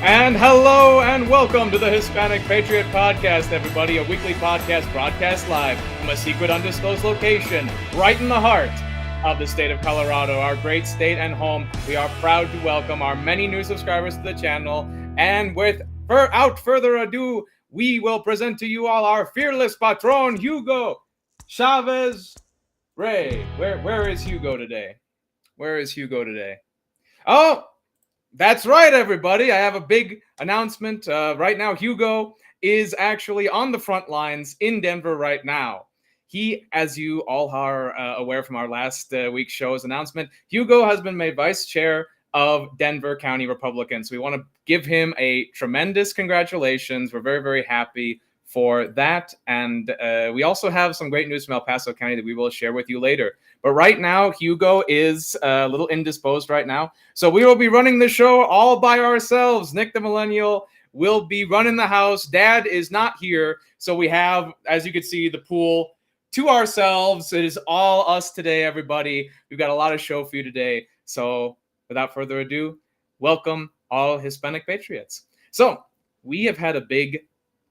And hello and welcome to the Hispanic Patriot Podcast, everybody. A weekly podcast broadcast live from a secret undisclosed location right in the heart of the state of Colorado, our great state and home. We are proud to welcome our many new subscribers to the channel. And without further ado, we will present to you all our fearless patron, Hugo Chavez Ray. Where is Hugo today? Where is Hugo today? Oh! That's right, everybody. I have a big announcement. Right now, Hugo is actually on the front lines in Denver right now. He, as you all are aware from our last week's show's announcement, Hugo has been made vice chair of Denver County Republicans. We want to give him a tremendous congratulations. We're very, very happy for that. And we also have some great news from El Paso County that we will share with you later. But right now, Hugo is a little indisposed right now. So we will be running the show all by ourselves. Nick the Millennial will be running the house. Dad is not here. So we have, as you can see, the pool to ourselves. It is all us today, everybody. We've got a lot of show for you today. So without further ado, welcome all Hispanic Patriots. So we have had a big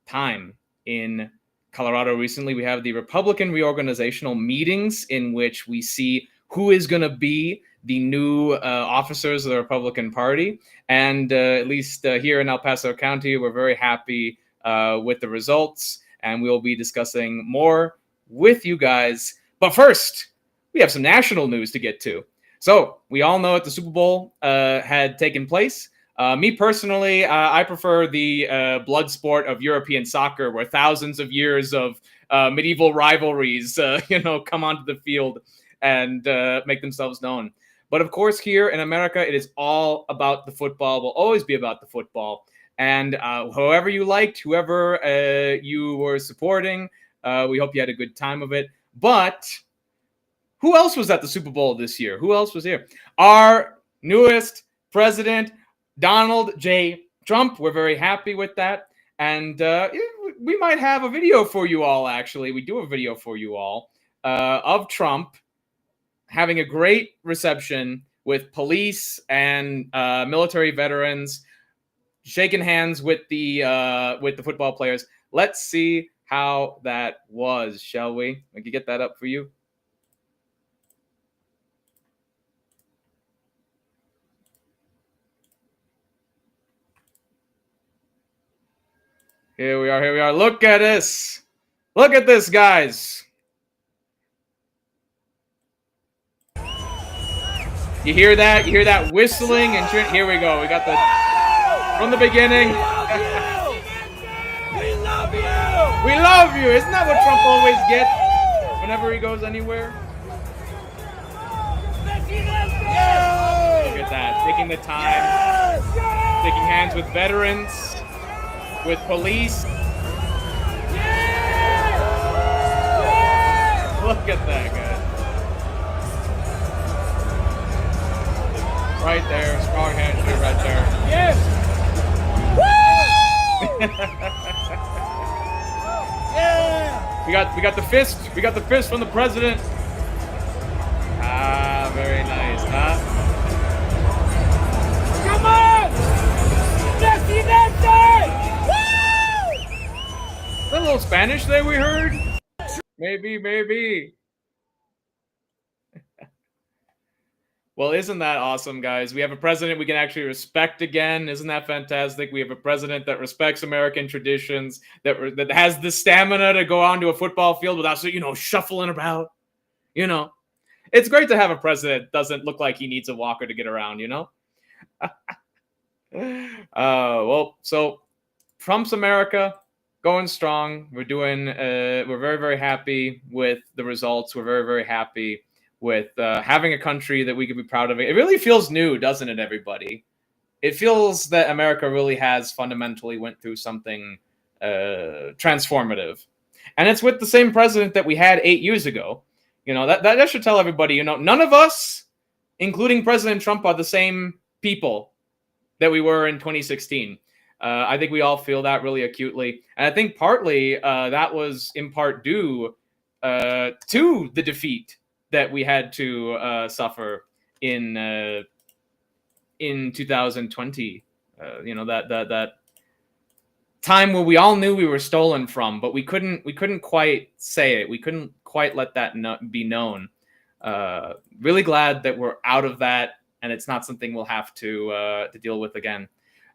time in Colorado recently. We have the Republican reorganizational meetings in which we see who is going to be the new officers of the Republican Party. And at least here in El Paso County, we're very happy with the results. And we'll be discussing more with you guys. But first, we have some national news to get to. So we all know that the Super Bowl had taken place. Me personally, I prefer the blood sport of European soccer, where thousands of years of medieval rivalries, come onto the field and make themselves known. But of course, here in America, it is all about the football. Will always be about the football. And whoever you liked, whoever you were supporting, we hope you had a good time of it. But who else was at the Super Bowl this year? Who else was here? Our newest president, Donald J. Trump. We're very happy with that. And we might have a video for you all, actually. We do a video for you all of Trump having a great reception with police and military veterans, shaking hands with the football players. Let's see how that was, shall we? We can get that up for you. Here we are. Look at this. Look at this, guys. You hear that? You hear that whistling? And here we go. We got the from the beginning. We love you. We love you. Isn't that what Trump always gets whenever he goes anywhere? Look at that. Taking the time. Taking hands with veterans. With police. Look at that, guys. Right there, strong handshake right there. Yes. Yeah. We got the fist. We got the fist from the president. Ah, very nice, huh? Come on. Presidente. A little Spanish there we heard? Maybe. Well, isn't that awesome, guys? We have a president we can actually respect again. Isn't that fantastic? We have a president that respects American traditions, that has the stamina to go onto a football field without, shuffling about. It's great to have a president that doesn't look like he needs a walker to get around, Well, so Trump's America. Going strong. We're very, very happy with the results. We're very, very happy with having a country that we can be proud of. It really feels new, doesn't it, everybody? It feels that America really has fundamentally went through something transformative. And it's with the same president that we had 8 years ago. That should tell everybody, none of us, including President Trump, are the same people that we were in 2016. I think we all feel that really acutely. And I think partly that was in part due to the defeat that we had to suffer in 2020, that time where we all knew we were stolen from, but we couldn't quite say it. We couldn't quite let that be known. Really glad that we're out of that, and it's not something we'll have to deal with again.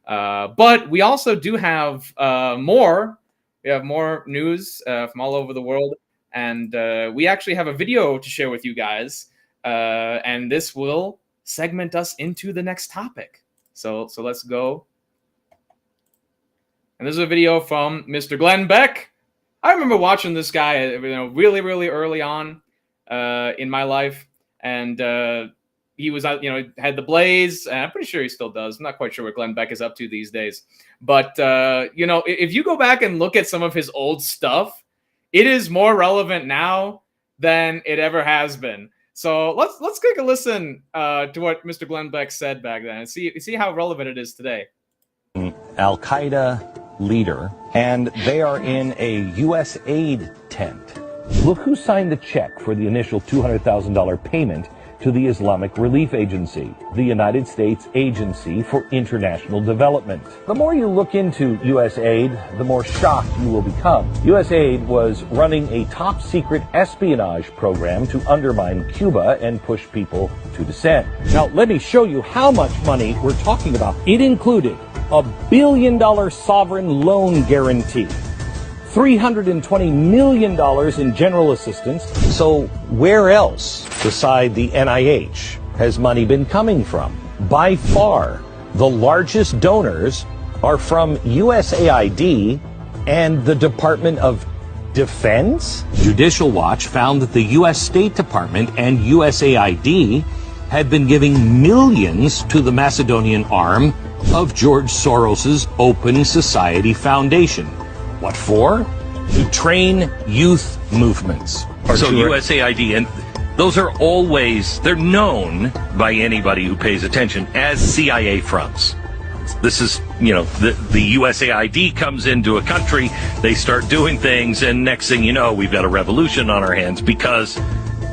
But we also do have more. We have more news from all over the world, and we actually have a video to share with you guys, and this will segment us into the next topic. So let's go. And this is a video from Mr. Glenn Beck. I remember watching this guy, really, really early on in my life, and he was out, had the Blaze, and I'm pretty sure he still does. I'm not quite sure what Glenn Beck is up to these days. But, if you go back and look at some of his old stuff, it is more relevant now than it ever has been. So let's take a listen to what Mr. Glenn Beck said back then and see how relevant it is today. Al-Qaeda leader, and they are in a USAID tent. Look who signed the check for the initial $200,000 payment to the Islamic Relief Agency, the United States Agency for International Development. The more you look into USAID, the more shocked you will become. USAID was running a top-secret espionage program to undermine Cuba and push people to dissent. Now, let me show you how much money we're talking about. It included a $1 billion sovereign loan guarantee, $320 million in general assistance. So where else beside the NIH has money been coming from? By far, the largest donors are from USAID and the Department of Defense. Judicial Watch found that the U.S. State Department and USAID had been giving millions to the Macedonian arm of George Soros's Open Society Foundation. What for? To train youth movements. So USAID, and those are always, they're known by anybody who pays attention as CIA fronts. This is, the USAID comes into a country, they start doing things, and next thing you know, we've got a revolution on our hands because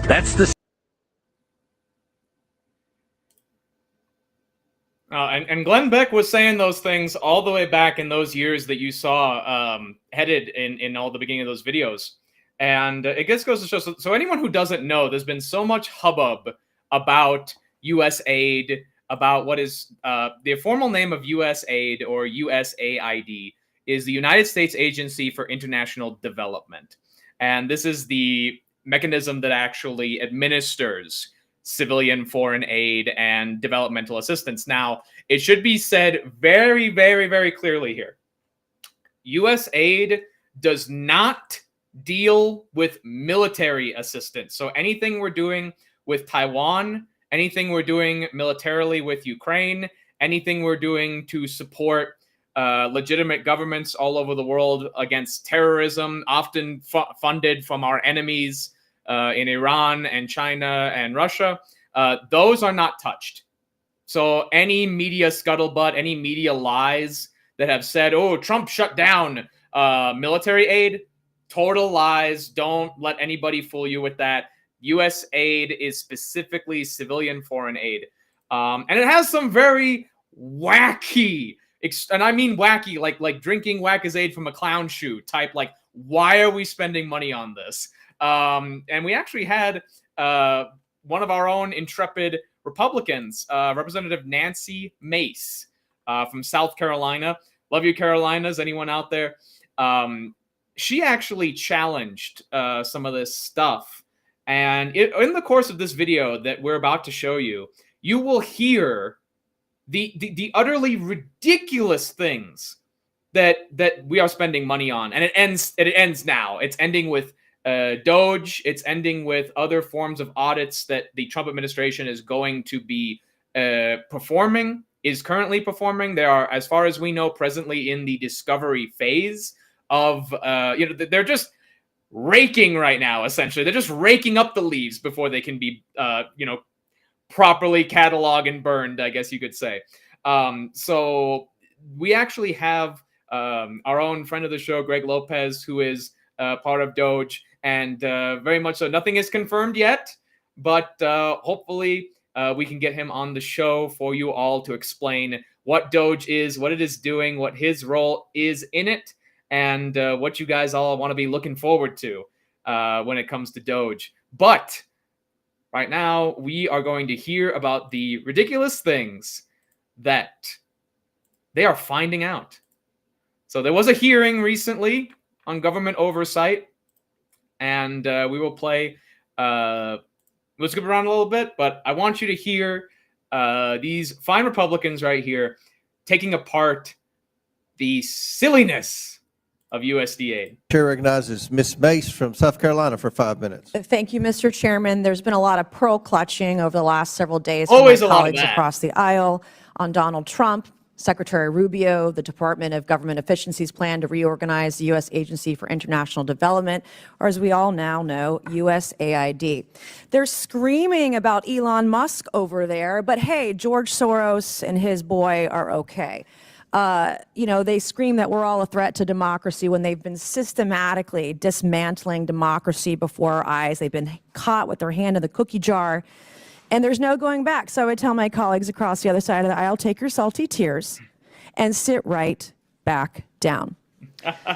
that's the... And Glenn Beck was saying those things all the way back in those years that you saw headed in all the beginning of those videos. And it just goes to show, so anyone who doesn't know, there's been so much hubbub about USAID, about what is the formal name of USAID or USAID is the United States Agency for International Development. And this is the mechanism that actually administers civilian foreign aid and developmental assistance. Now, it should be said very, very, very clearly here. USAID does not deal with military assistance. So anything we're doing with Taiwan, anything we're doing militarily with Ukraine, anything we're doing to support legitimate governments all over the world against terrorism, often funded from our enemies in Iran and China and Russia, those are not touched. So any media scuttlebutt, any media lies that have said, oh, Trump shut down military aid, total lies. Don't let anybody fool you with that. USAID is specifically civilian foreign aid. And it has some very wacky, and I mean wacky, like drinking Whack-A-Zaid from a clown shoe type, like, why are we spending money on this? And we actually had one of our own intrepid Republicans, Representative Nancy Mace from South Carolina. Love you, Carolinas. Anyone out there? She actually challenged some of this stuff. And in the course of this video that we're about to show you, you will hear the utterly ridiculous things that we are spending money on. And it ends now. It's ending with DOGE. It's ending with other forms of audits that the Trump administration is going to be is currently performing. They are, as far as we know, presently in the discovery phase of, they're just raking right now, essentially. They're just raking up the leaves before they can be, properly cataloged and burned, I guess you could say. So we actually have our own friend of the show, Greg Lopez, who is part of DOGE, and very much so. Nothing is confirmed yet, but hopefully we can get him on the show for you all to explain what DOGE is, what it is doing, what his role is in it, and what you guys all want to be looking forward to when it comes to DOGE. But right now, we are going to hear about the ridiculous things that they are finding out. So there was a hearing recently on government oversight, and we will play. We'll skip around a little bit, but I want you to hear these fine Republicans right here taking apart the silliness of USDA. Chair recognizes Ms. Mace from South Carolina for 5 minutes. Thank you, Mr. Chairman. There's been a lot of pearl clutching over the last several days Always from a my lot of colleagues that. across the aisle on Donald Trump, Secretary Rubio, the Department of Government Efficiency's plan to reorganize the U.S. Agency for International Development, or as we all now know, USAID. They're screaming about Elon Musk over there, but hey, George Soros and his boy are okay. They scream that we're all a threat to democracy when they've been systematically dismantling democracy before our eyes. They've been caught with their hand in the cookie jar, and there's no going back. So I would tell my colleagues across the other side of the aisle, take your salty tears and sit right back down.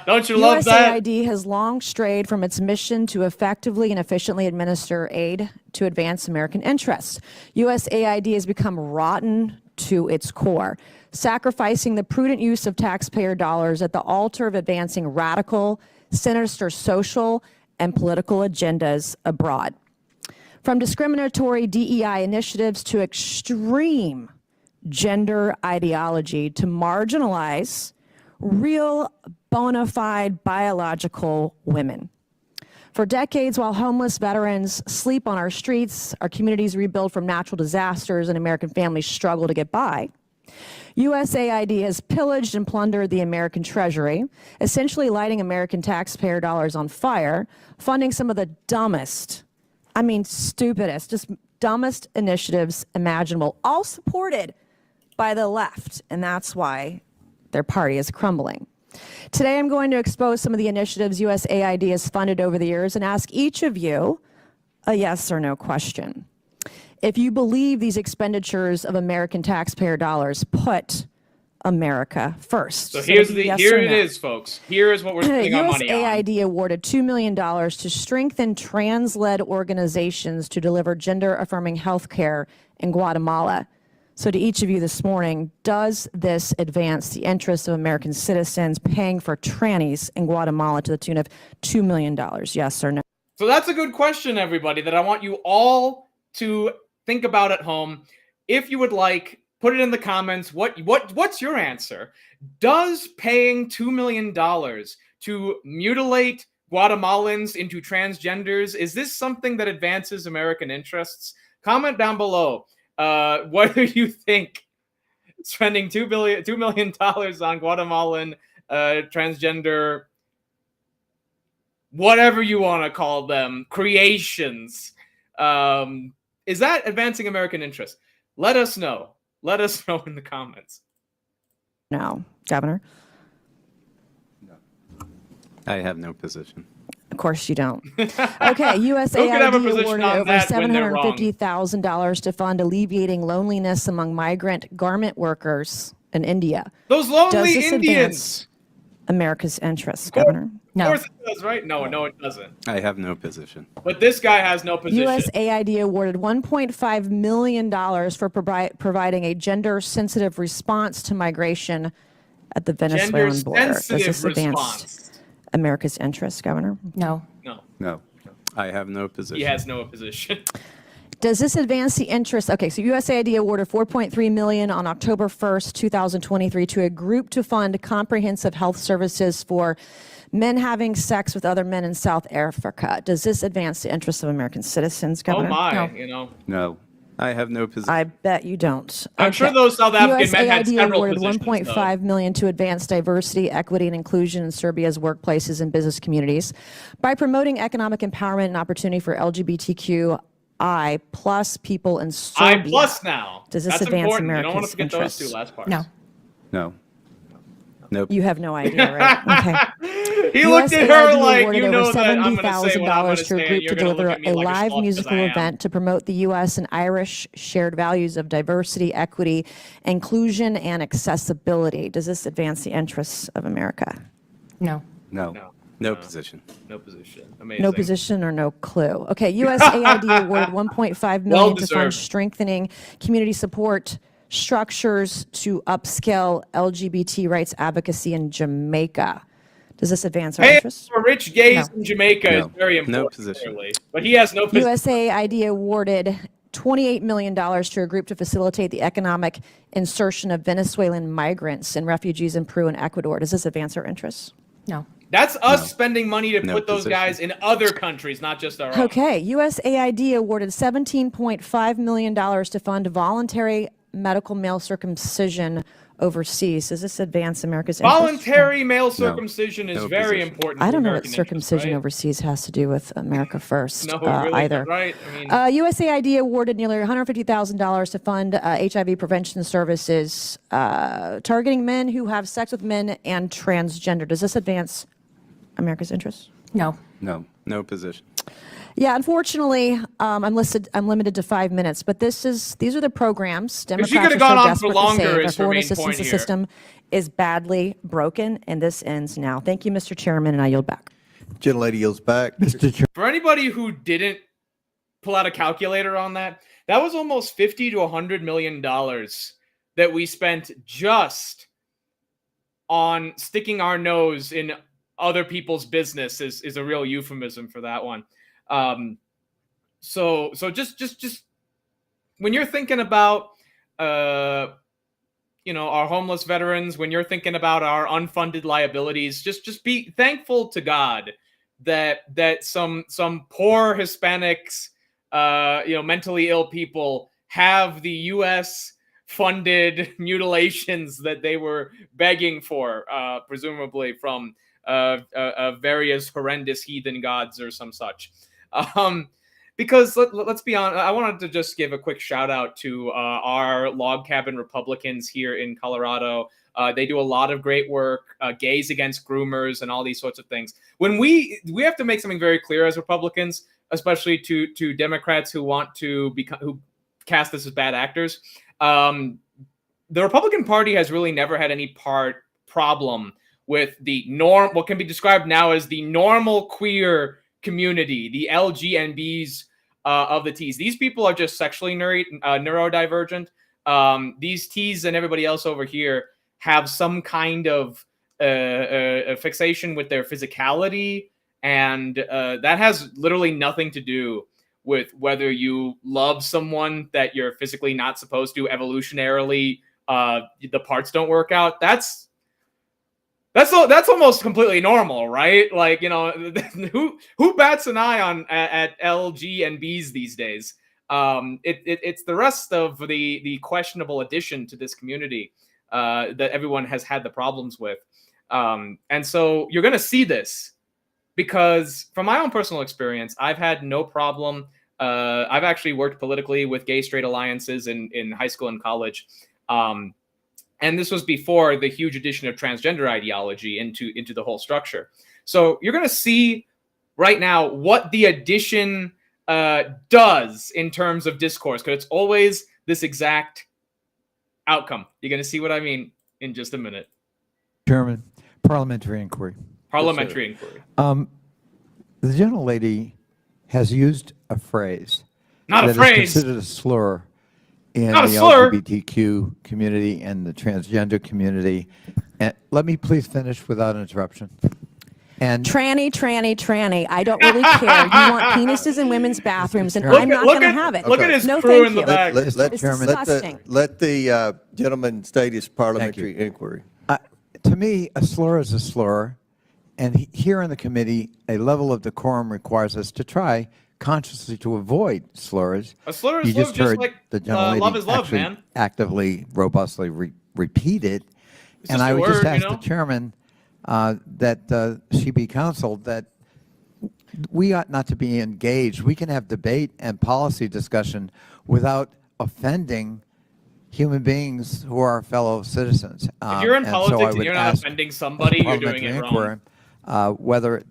Don't you love that? USAID has long strayed from its mission to effectively and efficiently administer aid to advance American interests. USAID has become rotten to its core, sacrificing the prudent use of taxpayer dollars at the altar of advancing radical, sinister social and political agendas abroad. From discriminatory DEI initiatives to extreme gender ideology to marginalize real bona fide biological women. For decades, while homeless veterans sleep on our streets, our communities rebuild from natural disasters, and American families struggle to get by, USAID has pillaged and plundered the American treasury, essentially lighting American taxpayer dollars on fire, funding some of the stupidest, just dumbest initiatives imaginable, all supported by the left, and that's why their party is crumbling. Today, I'm going to expose some of the initiatives USAID has funded over the years and ask each of you a yes or no question. If you believe these expenditures of American taxpayer dollars put America first. So here it is, folks. Here is what we're spending our money on. USAID awarded $2 million to strengthen trans-led organizations to deliver gender-affirming health care in Guatemala. So to each of you this morning, does this advance the interests of American citizens paying for trannies in Guatemala to the tune of $2 million? Yes or no? So that's a good question, everybody, that I want you all to think about at home. If you would like, put it in the comments. What's your answer? Does paying $2 million to mutilate Guatemalans into transgenders, is this something that advances American interests? Comment down below. What do you think? Spending $2 million on Guatemalan transgender, whatever you want to call them, creations. Is that advancing American interests? Let us know. Let us know in the comments. No, Governor. No. I have no position. Of course you don't. Okay, USAID awarded over $750,000 to fund alleviating loneliness among migrant garment workers in India. Those lonely Does this Indians. advance America's interests, Governor? No. Of course it does, right? No, it doesn't. I have no position. But this guy has no position. USAID awarded $1.5 million for providing a gender-sensitive response to migration at the Venezuelan border. Does this advance America's interests, Governor? No. No. I have no position. He has no position. Does this advance the interest? Okay, so USAID awarded $4.3 million on October 1st, 2023 to a group to fund comprehensive health services for men having sex with other men in South Africa. Does this advance the interests of American citizens, Governor? Oh my, No. No. I have no position. I bet you don't. I'm sure those South African men had several awarded positions, $1.5 million to advance diversity, equity, and inclusion in Serbia's workplaces and business communities by promoting economic empowerment and opportunity for LGBTQI plus people in Serbia. I plus now. Does this That's advance important. America's You don't want to forget interests? those two last parts. No. No. Nope. You have no idea, right? Okay. He looked at her USAID like, awarded you know over that I'm going to say what I'm going $70,000 to to a say, and group you're to going to deliver look at me a like live sloth 'cause musical I am. event to promote the U.S. and Irish shared values of diversity, equity, inclusion, and accessibility. Does this advance the interests of America? No. No position. No position. Amazing. No position or no clue. Okay, USAID awarded $1.5 million to fund Well-deserved. strengthening community support structures to upscale LGBT rights advocacy in Jamaica. Does this advance our Hey, interests? for rich gays No. in Jamaica is No. very No important. position. Clearly. But he has no position. USAID awarded $28 million to a group to facilitate the economic insertion of Venezuelan migrants and refugees in Peru and Ecuador. Does this advance our interests? No. That's us spending money to No put those position. guys in other countries, not just our own. Okay, USAID awarded $17.5 million to fund voluntary medical male circumcision overseas. Does this advance America's interests? Voluntary male circumcision is No very position. important. I to don't know what American circumcision interests, overseas has to do with America First right? No, it really either. isn't, right? I mean, USAID awarded nearly $150,000 to fund HIV prevention services targeting men who have sex with men and transgender. Does this advance America's interests? No. No position. Yeah, unfortunately, I'm limited to 5 minutes, but these are the programs Democrats she are could've so gone on for desperate to longer save. Our is her foreign main assistance point here. system is badly broken, and this ends now. Thank you, Mr. Chairman, and I yield back. Gentlelady yields back. for anybody who didn't pull out a calculator on that, that was almost $50 to $100 million that we spent just on sticking our nose in other people's business is a real euphemism for that one. So just when you're thinking about our homeless veterans, when you're thinking about our unfunded liabilities, just be thankful to God that some poor Hispanics, mentally ill people have the U.S. funded mutations that they were begging for, presumably from various horrendous heathen gods or some such. Because let's be honest, I wanted to just give a quick shout out to our log cabin Republicans here in Colorado. They do a lot of great work, gays against groomers and all these sorts of things. When we have to make something very clear as Republicans, especially to Democrats who want to who cast us as bad actors. The Republican Party has really never had any problem with the what can be described now as the normal queer community, the LGNBs of the T's. These people are just sexually neurodivergent. These T's and everybody else over here have some kind of a fixation with their physicality, and that has literally nothing to do with whether you love someone that you're physically not supposed to. Evolutionarily, the parts don't work out. That's almost completely normal, right? Like, who bats an eye at LG and Bs these days? It's the rest of the questionable addition to this community that everyone has had the problems with. And so you're going to see this because from my own personal experience, I've had no problem. I've actually worked politically with gay straight alliances in high school and college. And this was before the huge addition of transgender ideology into the whole structure. So you're going to see right now what the addition does in terms of discourse, because it's always this exact outcome. You're going to see what I mean in just a minute. Chairman, parliamentary inquiry. Parliamentary inquiry. The gentlelady has used a phrase Not a that phrase. is considered a slur in Not a the slur. LGBTQ community and the transgender community. And let me please finish without interruption. And Tranny. I don't really care. You want penises in women's bathrooms, and I'm not Look going to at- have it. Look at his No, crew thank in the you. back. It's Chairman, disgusting. Let the gentleman state his parliamentary inquiry. to me, a slur is a slur. And here in the committee, a level of decorum requires us to try consciously to avoid slurs. A slur is You love, just just heard like the gentlelady love is love, actually man. actively, robustly repeat it. It's And just I a would word, just ask you the know? chairman that she be counseled that we ought not to be engaged. We can have debate and policy discussion without offending human beings who are our fellow citizens. If you're in And so politics I and would you're not ask offending somebody, you're doing parliamentary it wrong. inquiry, whether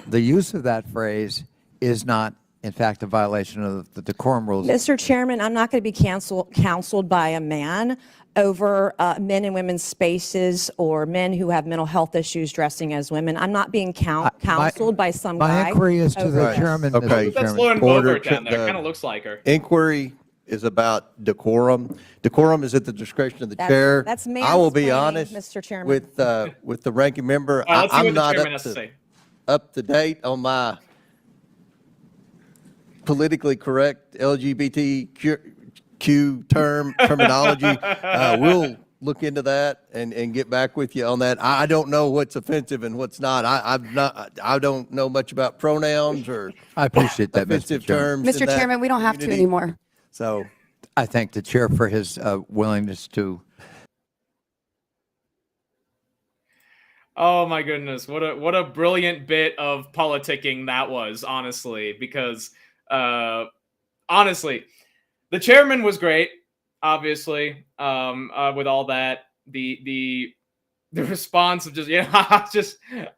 the use of that phrase is not, in fact, a violation of the decorum rules. Mr. Chairman, I'm not going to be counseled by a man over men and women's spaces or men who have mental health issues dressing as women. I'm not being counseled by some guy. My inquiry is to the over this. chairman, Okay. Mr. That's Chairman. Lauren Order Boebert down to there. the- Kind of looks like her. Inquiry is about decorum. Decorum is at the discretion of the chair. That's I will be mansplaining, honest, Mr. Chairman. with the ranking member. All right, let's see I'm what the not chairman has to say. up to date on my politically correct LGBTQ terminology. We'll look into that and get back with you on that. I don't know what's offensive and what's not. I don't know much about pronouns or I appreciate that, Mr. offensive Chairman. terms. in Mr. that Chairman, we don't have to community. anymore. So I thank the chair for his willingness to. Oh my goodness, what a brilliant bit of politicking that was, honestly, because honestly, the chairman was great, obviously, with all that. The response of just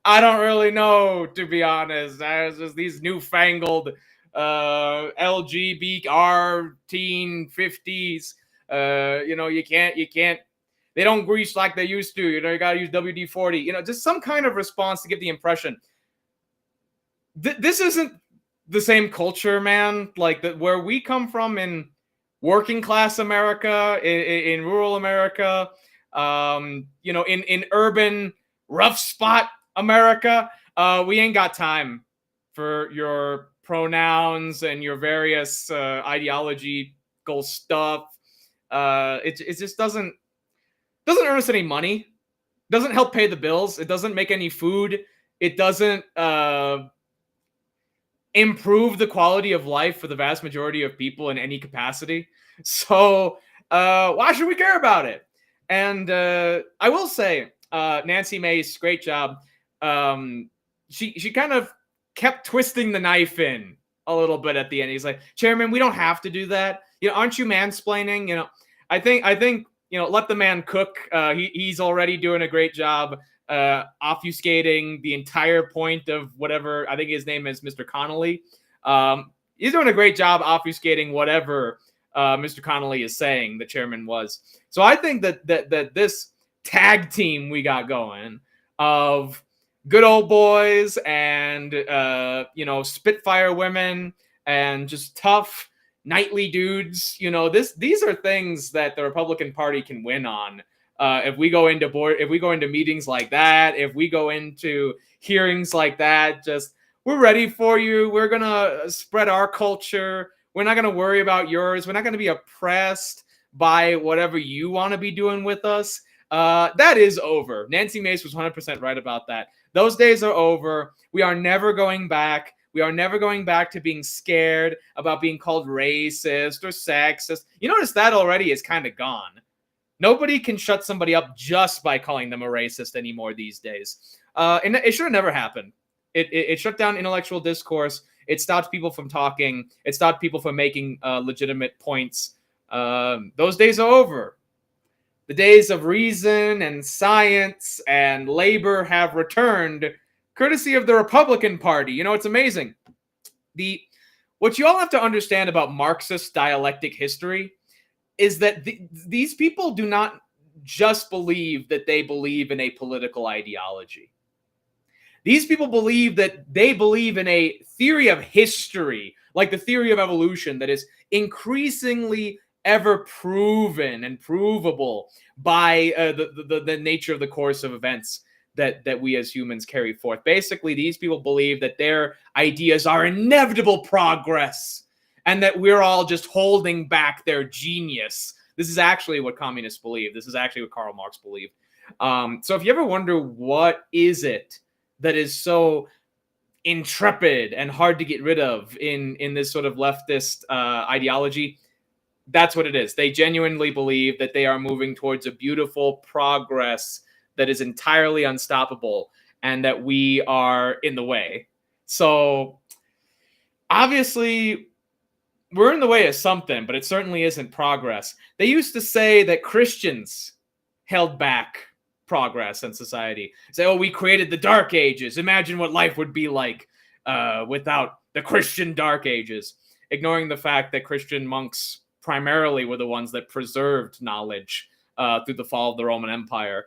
I don't really know, to be honest. There's just these newfangled LGBTR teen 50s. You can't. They don't grease like they used to. You got to use WD-40. Just some kind of response to give the impression. This isn't the same culture, man. Like where we come from in working class America, in rural America, in urban rough spot America, we ain't got time for your pronouns and your various ideological stuff. It just doesn't earn us any money, doesn't help pay the bills, it doesn't make any food, it doesn't improve the quality of life for the vast majority of people in any capacity. So why should we care about it? And I will say, Nancy Mace, great job. She kind of kept twisting the knife in a little bit at the end. He's like, Chairman, we don't have to do that. Aren't you mansplaining? I think let the man cook. He's already doing a great job obfuscating the entire point of whatever. I think his name is Mr. Connolly. He's doing a great job obfuscating whatever Mr. Connolly is saying. The chairman was. So I think that this tag team we got going of good old boys and Spitfire women and just tough knightly dudes, these are things that the Republican Party can win on. If we go into meetings like that, if we go into hearings like that, we're ready for you. We're gonna spread our culture. We're not gonna worry about yours. We're not gonna be oppressed by whatever you want to be doing with us. That is over. Nancy Mace was 100% right about that. Those days are over. We are never going back. We are never going back to being scared about being called racist or sexist. You notice that already is kind of gone. Nobody can shut somebody up just by calling them a racist anymore these days. And it should have never happened. It shut down intellectual discourse. It stopped people from talking. It stopped people from making legitimate points. Those days are over. The days of reason and science and labor have returned, courtesy of the Republican Party. It's amazing. What you all have to understand about Marxist dialectic history is that these people do not just believe that they believe in a political ideology. These people believe that they believe in a theory of history, like the theory of evolution, that is increasingly ever proven and provable by the nature of the course of events that we as humans carry forth. Basically, these people believe that their ideas are inevitable progress and that we're all just holding back their genius. This is actually what communists believe. This is actually what Karl Marx believed. So if you ever wonder what is it that is so intrepid and hard to get rid of in this sort of leftist ideology, that's what it is. They genuinely believe that they are moving towards a beautiful progress that is entirely unstoppable and that we are in the way. So obviously we're in the way of something, but it certainly isn't progress. They used to say that Christians held back progress in society. Say, oh, we created the Dark Ages. Imagine what life would be like without the Christian Dark Ages, ignoring the fact that Christian monks primarily were the ones that preserved knowledge through the fall of the Roman Empire.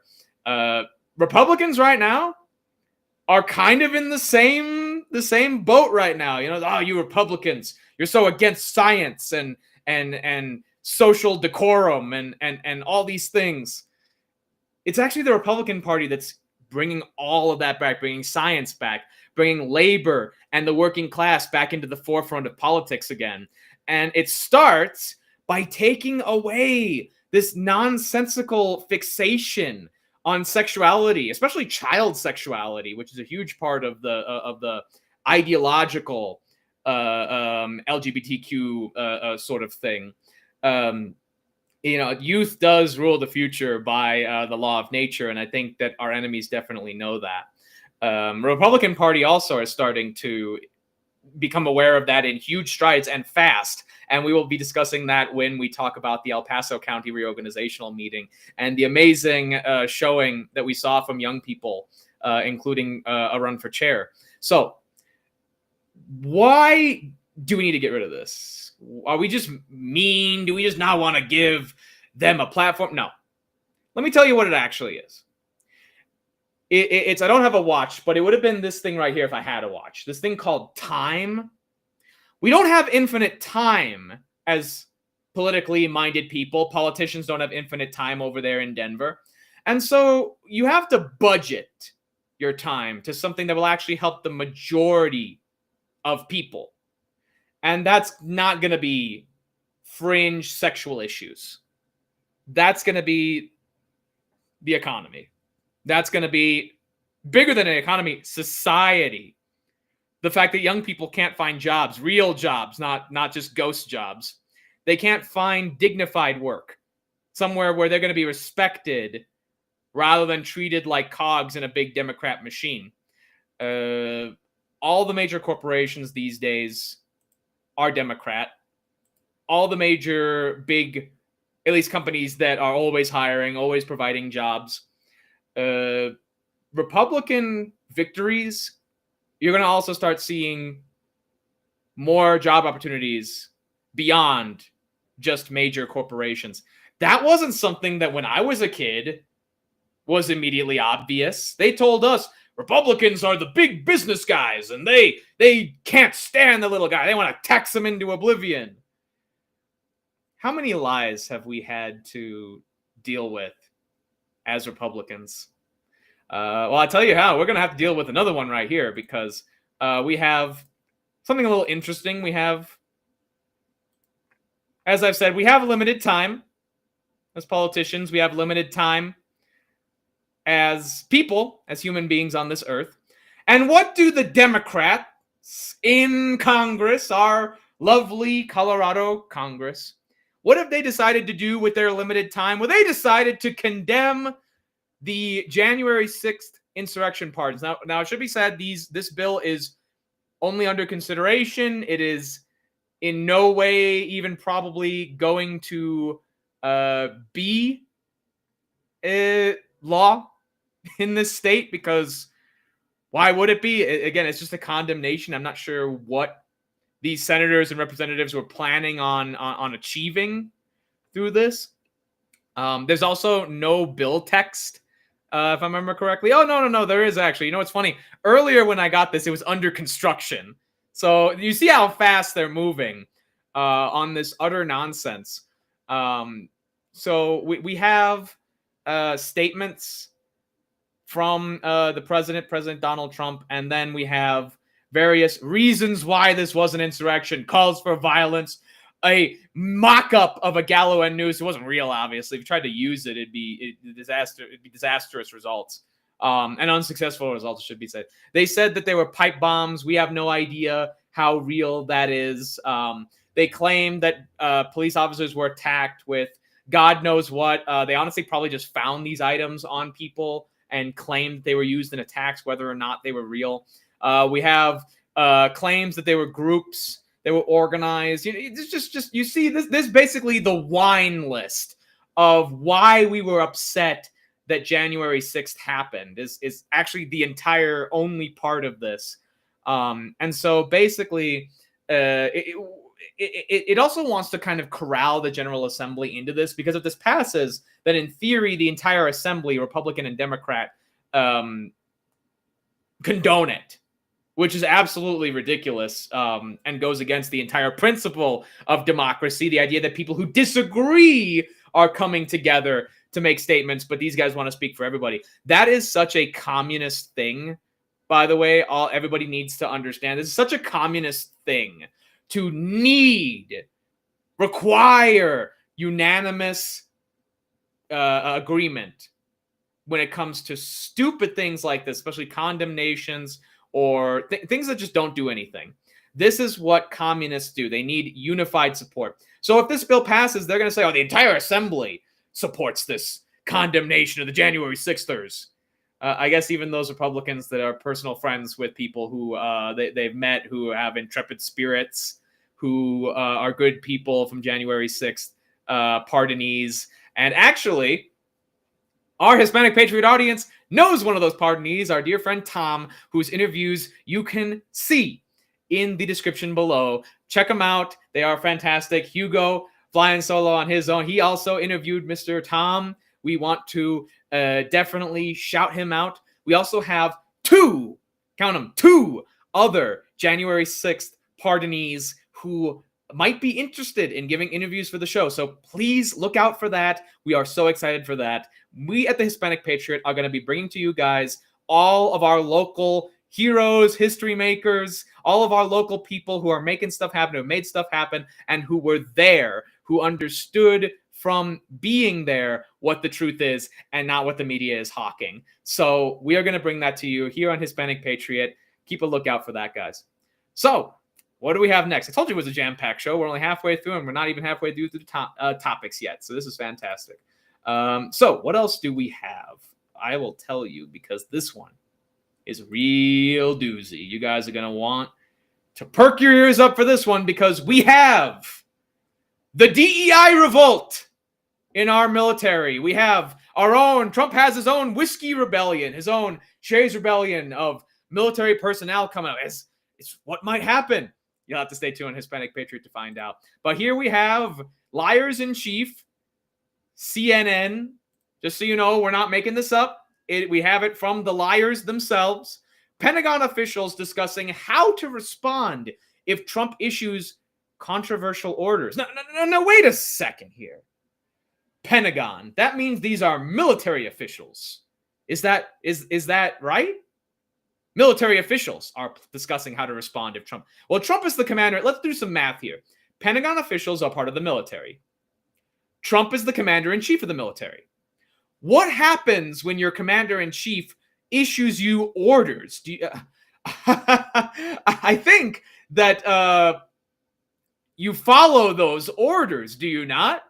Republicans right now are kind of in the same boat right now. You know, oh, you Republicans, you're so against science and social decorum and all these things. It's actually the Republican Party that's bringing all of that back, bringing science back, bringing labor and the working class back into the forefront of politics again. And it starts by taking away this nonsensical fixation on sexuality, especially child sexuality, which is a huge part of the ideological LGBTQ sort of thing. You know, youth does rule the future by the law of nature, and I think that our enemies definitely know that. Republican Party also is starting to become aware of that in huge strides and fast, and we will be discussing that when we talk about the El Paso County reorganizational meeting and the amazing showing that we saw from young people, including a run for chair. So why do we need to get rid of this? Are we just mean? Do we just not want to give them a platform? No. Let me tell you what it actually is. It's I don't have a watch, but it would have been this thing right here if I had a watch. This thing called time. We don't have infinite time as politically minded people. Politicians don't have infinite time over there in Denver. And so you have to budget your time to something that will actually help the majority of people. And that's not going to be fringe sexual issues. That's going to be the economy. That's going to be bigger than an economy, society. The fact that young people can't find jobs, real jobs, not just ghost jobs. They can't find dignified work, somewhere where they're going to be respected rather than treated like cogs in a big Democrat machine. All the major corporations these days are Democrat. All the major big, at least companies that are always hiring, always providing jobs. Republican victories, you're going to also start seeing more job opportunities beyond just major corporations. That wasn't something that when I was a kid was immediately obvious. They told us Republicans are the big business guys and they can't stand the little guy. They want to tax them into oblivion. How many lies have we had to deal with as Republicans? Well, I'll tell you how. We're going to have to deal with another one right here because we have something a little interesting. We have, as I've said, we have limited time as politicians. We have limited time as people, as human beings on this earth. And what do the Democrats in Congress, our lovely Colorado Congress, what have they decided to do with their limited time? Well, they decided to condemn the January 6th insurrection pardons. Now it should be said, this bill is only under consideration. It is in no way even probably going to be a law in this state, because why would it be? Again, it's just a condemnation. I'm not sure what these senators and representatives were planning on achieving through this. There's also no bill text, if I remember correctly. Oh, no, there is actually. You know what's funny? Earlier when I got this, it was under construction. So you see how fast they're moving on this utter nonsense. So we have statements from the President Donald Trump, and then we have various reasons why this was an insurrection, calls for violence, a mock-up of a Gallo and News. It wasn't real, obviously. If you tried to use it, it'd be disastrous results. And unsuccessful results, should be said. They said that they were pipe bombs. We have no idea how real that is. They claimed that police officers were attacked with God knows what. They honestly probably just found these items on people and claimed they were used in attacks, whether or not they were real. We have claims that they were groups, they were organized. It's just you see this basically the wine list of why we were upset that January 6th happened is actually the entire only part of this. And so basically, it also wants to kind of corral the General Assembly into this, because if this passes, then in theory, the entire assembly, Republican and Democrat, condone it, which is absolutely ridiculous, and goes against the entire principle of democracy, the idea that people who disagree are coming together to make statements, but these guys want to speak for everybody. That is such a communist thing, by the way. Everybody needs to understand this is such a communist thing to require unanimous agreement when it comes to stupid things like this, especially condemnations or things that just don't do anything. This is what communists do. They need unified support. So if this bill passes, they're going to say, oh, the entire assembly supports this condemnation of the January 6thers. I guess even those Republicans that are personal friends with people who they've met, who have intrepid spirits, who are good people from January 6th, Pardonees. And actually, our Hispanic Patriot audience knows one of those Pardonees, our dear friend Tom, whose interviews you can see in the description below. Check them out. They are fantastic. Hugo, flying solo on his own. He also interviewed Mr. Tom. We want to definitely shout him out. We also have two other January 6th Pardonees who might be interested in giving interviews for the show. So please look out for that. We are so excited for that. We at the Hispanic Patriot are going to be bringing to you guys all of our local heroes, history makers, all of our local people who are making stuff happen, who made stuff happen, and who were there, who understood from being there what the truth is and not what the media is hawking. So we are going to bring that to you here on Hispanic Patriot. Keep a lookout for that, guys. So what do we have next? I told you it was a jam-packed show. We're only halfway through, and we're not even halfway through the topics yet. So this is fantastic. So what else do we have? I will tell you, because this one is real doozy. You guys are going to want to perk your ears up for this one, because we have the DEI revolt in our military. We have our own, Trump has his own whiskey rebellion, his own Shays rebellion of military personnel coming out. It's what might happen. You'll have to stay tuned on Hispanic Patriot to find out. But here we have liars in chief, CNN. Just so you know, we're not making this up. We have it from the liars themselves. Pentagon officials discussing how to respond if Trump issues controversial orders. No, wait a second here. Pentagon. That means these are military officials. Is that right? Military officials are discussing how to respond if Trump... Well, Trump is the commander. Let's do some math here. Pentagon officials are part of the military. Trump is the commander-in-chief of the military. What happens when your commander-in-chief issues you orders? I think that you follow those orders, do you not?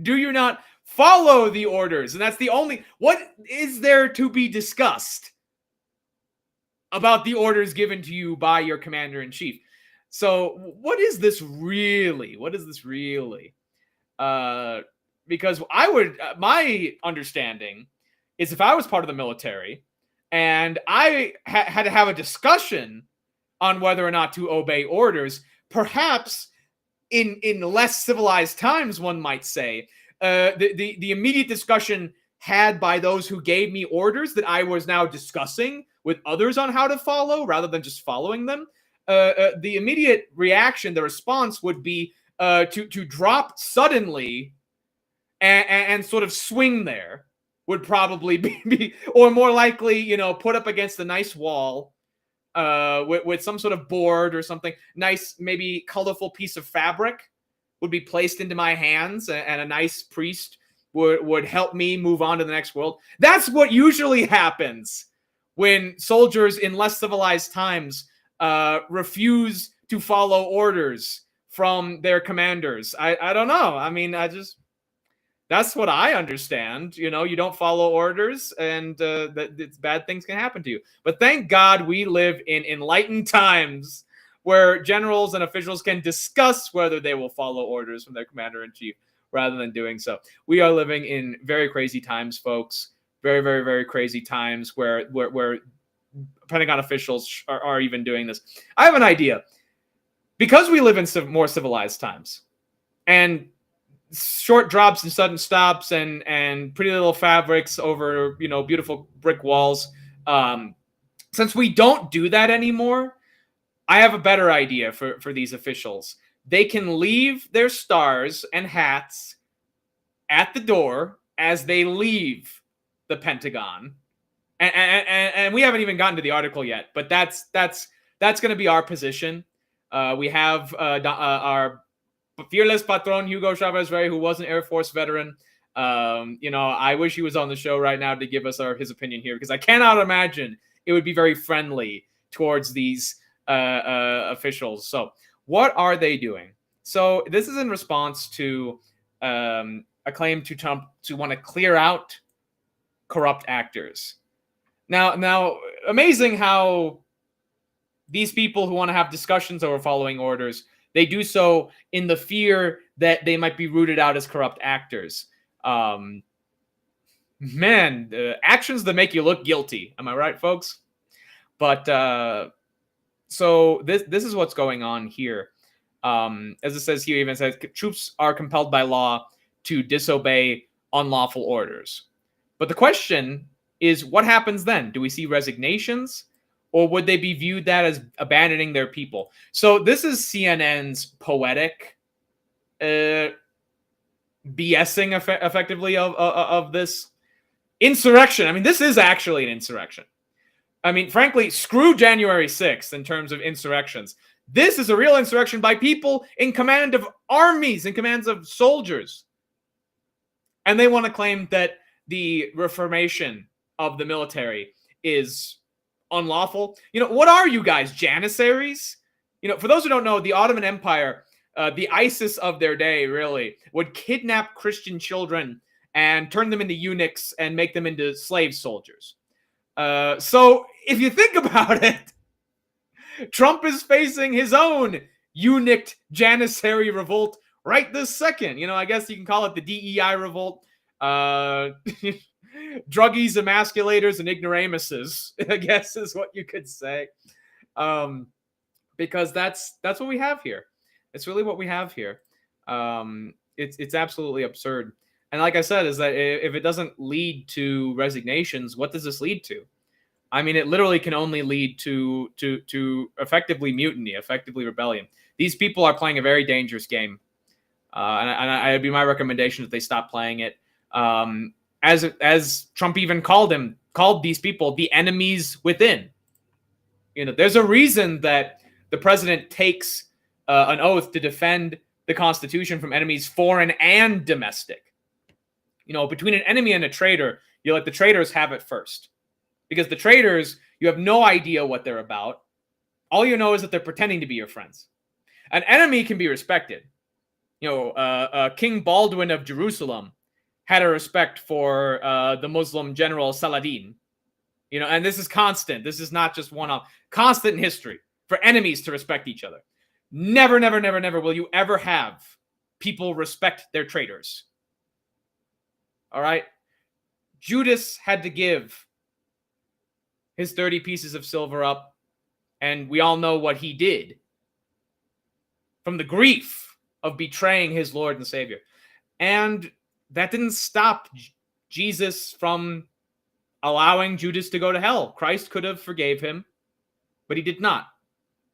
Do you not follow the orders? And that's the only... What is there to be discussed about the orders given to you by your commander-in-chief? So what is this really? Because my understanding is, if I was part of the military and I had to have a discussion on whether or not to obey orders, perhaps in less civilized times, one might say, the immediate discussion had by those who gave me orders that I was now discussing with others on how to follow, rather than just following them, the immediate reaction, the response would be to drop suddenly and sort of swing there, would probably be or more likely, put up against a nice wall with some sort of board or something nice, maybe colorful piece of fabric would be placed into my hands, and a nice priest would help me move on to the next world. That's what usually happens when soldiers in less civilized times refuse to follow orders from their commanders. I don't know. I mean, that's what I understand. You don't follow orders, and bad things can happen to you. But thank God we live in enlightened times where generals and officials can discuss whether they will follow orders from their commander-in-chief rather than doing so. We are living in very crazy times, folks. Very, very, very crazy times where Pentagon officials are even doing this. I have an idea. Because we live in more civilized times, and short drops and sudden stops and pretty little fabrics over, beautiful brick walls. Since we don't do that anymore, I have a better idea for these officials. They can leave their stars and hats at the door as they leave the Pentagon. And we haven't even gotten to the article yet, but that's going to be our position. We have our fearless patron, Hugo Chavez-Ray, who was an Air Force veteran. I wish he was on the show right now to give us his opinion here, because I cannot imagine it would be very friendly towards these officials. So what are they doing? So this is in response to a claim to Trump to want to clear out corrupt actors. Now, amazing how these people who want to have discussions over following orders, they do so in the fear that they might be rooted out as corrupt actors. Actions that make you look guilty. Am I right, folks? But so this is what's going on here. As it says here, even says troops are compelled by law to disobey unlawful orders. But the question is, what happens then? Do we see resignations? Or would they be viewed that as abandoning their people? So this is CNN's poetic BSing effectively of this insurrection. I mean, this is actually an insurrection. I mean, frankly, screw January 6th in terms of insurrections. This is a real insurrection by people in command of armies, in commands of soldiers. And they want to claim that the reformation of the military is unlawful. What are you guys, janissaries? For those who don't know, the Ottoman Empire, the ISIS of their day, really, would kidnap Christian children and turn them into eunuchs and make them into slave soldiers. So if you think about it, Trump is facing his own eunuch janissary revolt right this second. I guess you can call it the DEI revolt. Druggies, emasculators, and ignoramuses, I guess is what you could say. Because that's what we have here. It's really what we have here. It's absolutely absurd. And like I said, is that if it doesn't lead to resignations, what does this lead to? I mean, it literally can only lead to effectively mutiny, effectively rebellion. These people are playing a very dangerous game. And it'd be my recommendation that they stop playing it. As Trump even called these people the enemies within. There's a reason that the president takes an oath to defend the Constitution from enemies foreign and domestic. Between an enemy and a traitor, you let the traitors have it first. Because the traitors, you have no idea what they're about. All you know is that they're pretending to be your friends. An enemy can be respected. King Baldwin of Jerusalem had a respect for the Muslim general Saladin. And this is constant. This is not just one-off. Constant in history for enemies to respect each other. Never, never, never, never will you ever have people respect their traitors. All right? Judas had to give his 30 pieces of silver up, and we all know what he did. From the grief of betraying his Lord and Savior. And that didn't stop Jesus from allowing Judas to go to hell. Christ could have forgave him, but he did not.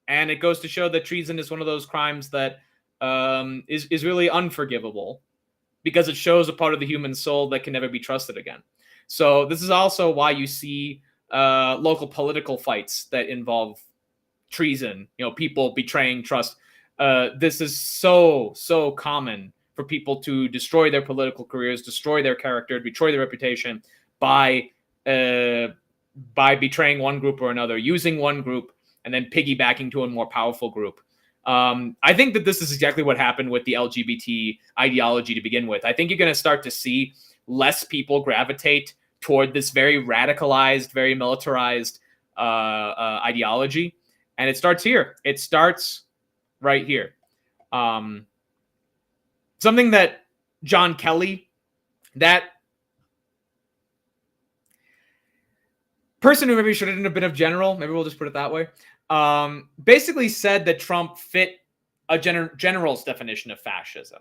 And it goes to show that treason is one of those crimes that is really unforgivable, because it shows a part of the human soul that can never be trusted again. So this is also why you see local political fights that involve treason, people betraying trust. This is so common for people to destroy their political careers, destroy their character, destroy their reputation by betraying one group or another, using one group and then piggybacking to a more powerful group. I think that this is exactly what happened with the LGBT ideology to begin with. I think you're going to start to see less people gravitate toward this very radicalized, very militarized ideology. And it starts here. It starts right here. Something that John Kelly, that person who maybe shouldn't have been a general, maybe we'll just put it that way, basically said that Trump fit a general's definition of fascism.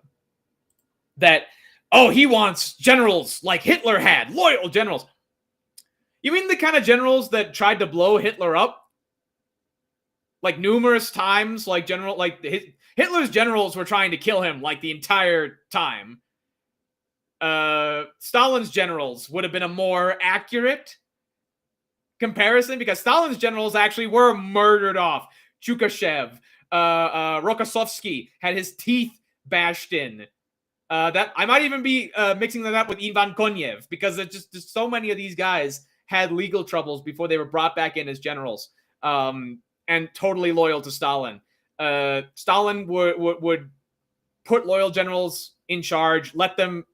That, oh, he wants generals like Hitler had, loyal generals. You mean the kind of generals that tried to blow Hitler up? Like numerous times, like Hitler's generals were trying to kill him like the entire time. Stalin's generals would have been a more accurate comparison because Stalin's generals actually were murdered off. Chukashev, Rokossovsky had his teeth bashed in. That I might even be mixing that up with Ivan Konyev because it's just so many of these guys had legal troubles before they were brought back in as generals. And totally loyal to Stalin. Stalin would put loyal generals in charge, let them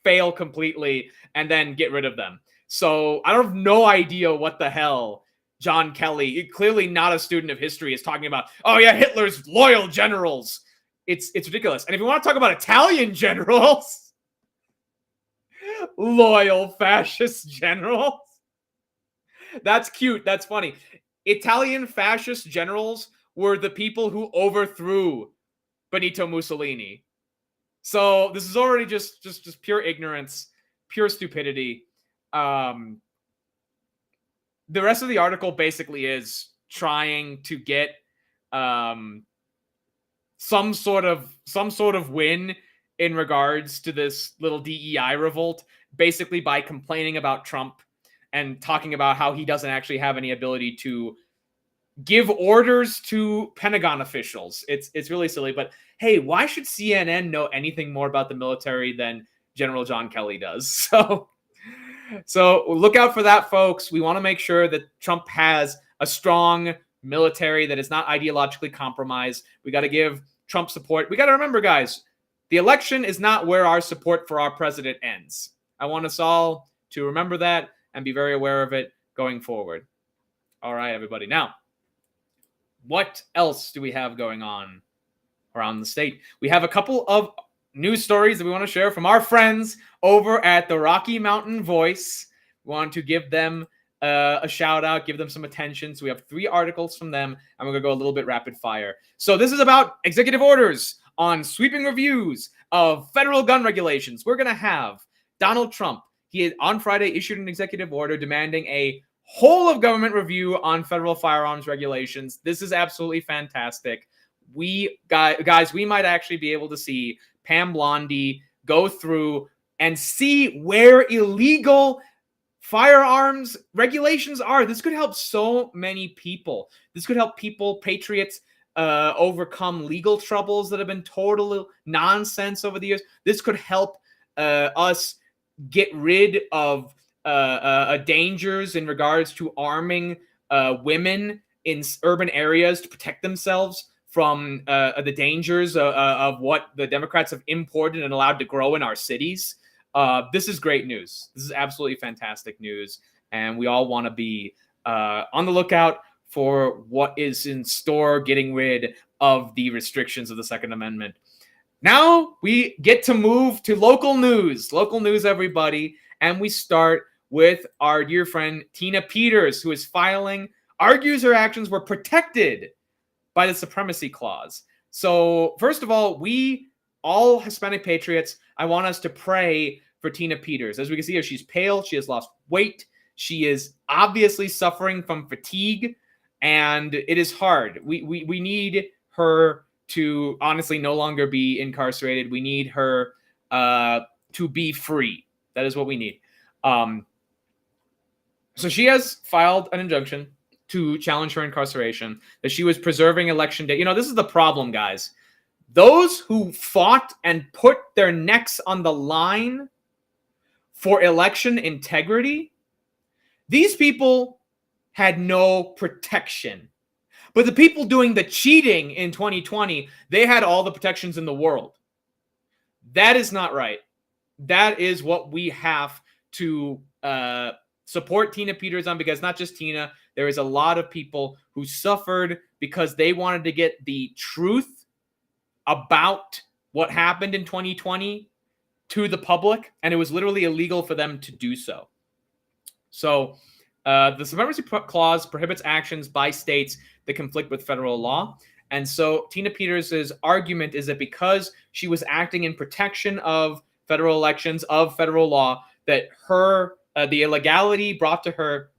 fail completely, and then get rid of them. So I have no idea what the hell John Kelly, clearly not a student of history, is talking about. Oh yeah, Hitler's loyal generals. It's ridiculous. And if you want to talk about Italian generals, loyal fascist generals, that's cute. That's funny. Italian fascist generals were the people who overthrew Benito Mussolini. So this is already just pure ignorance, pure stupidity. The rest of the article basically is trying to get some sort of win in regards to this little DEI revolt, basically by complaining about Trump and talking about how he doesn't actually have any ability to give orders to Pentagon officials. It's really silly, but hey, why should CNN know anything more about the military than General John Kelly does? So look out for that, folks. We want to make sure that Trump has a strong military that is not ideologically compromised. We got to give Trump support. We got to remember, guys, the election is not where our support for our president ends. I want us all to remember that and be very aware of it going forward. All right, everybody. Now, what else do we have going on around the state? We have a couple of news stories that we want to share from our friends over at the Rocky Mountain Voice. We want to give them a shout out, give them some attention. So we have 3 articles from them, and we're going to go a little bit rapid fire. So this is about executive orders on sweeping reviews of federal gun regulations. We're going to have Donald Trump. He had, on Friday, issued an executive order demanding a whole of government review on federal firearms regulations. This is absolutely fantastic. We guys, we might actually be able to see Pam Blondie go through and see where illegal firearms regulations are. This could help so many people. This could help patriots, overcome legal troubles that have been total nonsense over the years. This could help us get rid of dangers in regards to arming women in urban areas to protect themselves from the dangers of what the Democrats have imported and allowed to grow in our cities. This is great news. This is absolutely fantastic news. And we all want to be on the lookout for what is in store, getting rid of the restrictions of the Second Amendment. Now we get to move to local news, everybody. And we start with our dear friend Tina Peters, who is argues her actions were protected by the Supremacy Clause. So first of all, all Hispanic Patriots, I want us to pray for Tina Peters. As we can see here, she's pale. She has lost weight. She is obviously suffering from fatigue, and it is hard. We need her to honestly no longer be incarcerated. We need her to be free. That is what we need. So she has filed an injunction to challenge her incarceration, that she was preserving election day. You know, this is the problem, guys. Those who fought and put their necks on the line for election integrity, these people had no protection. But the people doing the cheating in 2020, they had all the protections in the world. That is not right. That is what we have to support Tina Peters on, because not just Tina, there is a lot of people who suffered because they wanted to get the truth about what happened in 2020 to the public, and it was literally illegal for them to do so. So the Supremacy Clause prohibits actions by states that conflict with federal law. And so Tina Peters' argument is that because she was acting in protection of federal elections, of federal law, that the illegality brought to her,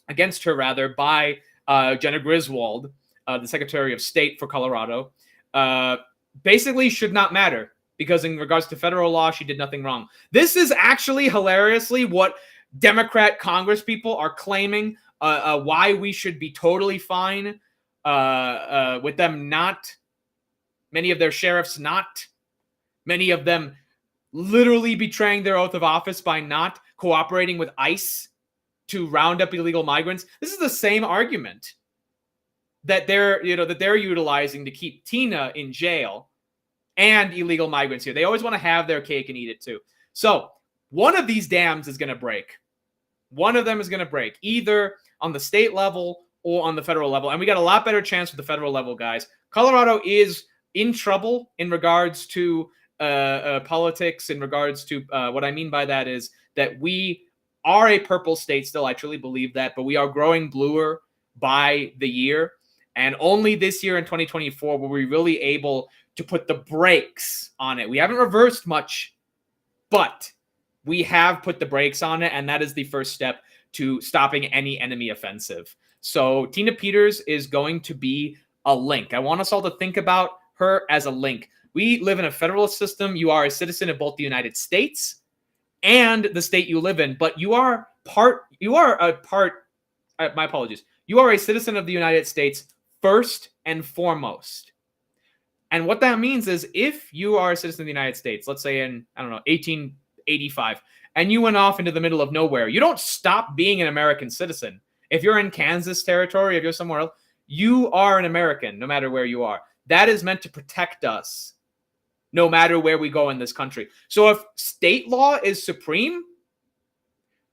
against her rather, by Jenna Griswold, the Secretary of State for Colorado, basically should not matter, because in regards to federal law, she did nothing wrong. This is actually hilariously what Democrat congresspeople are claiming, why we should be totally fine with them not, many of their sheriffs not, many of them literally betraying their oath of office by not cooperating with ICE to round up illegal migrants. This is the same argument that they're utilizing to keep Tina in jail and illegal migrants here. They always want to have their cake and eat it too. So one of these dams is going to break. One of them is going to break, either on the state level or on the federal level. And we got a lot better chance with the federal level, guys. Colorado is in trouble in regards to politics, in regards to what I mean by that is that we are a purple state still. I truly believe that, but we are growing bluer by the year. And only this year in 2024 were we really able to put the brakes on it. We haven't reversed much, but we have put the brakes on it, and that is the first step to stopping any enemy offensive. So Tina Peters is going to be a link. I want us all to think about her as a link. We live in a federalist system. You are a citizen of both the United States and the state you live in, but you are a citizen of the United States first and foremost. And what that means is if you are a citizen of the United States, let's say in, 1885, and you went off into the middle of nowhere, you don't stop being an American citizen. If you're in Kansas territory, if you're somewhere else, you are an American no matter where you are. That is meant to protect us no matter where we go in this country. So if state law is supreme,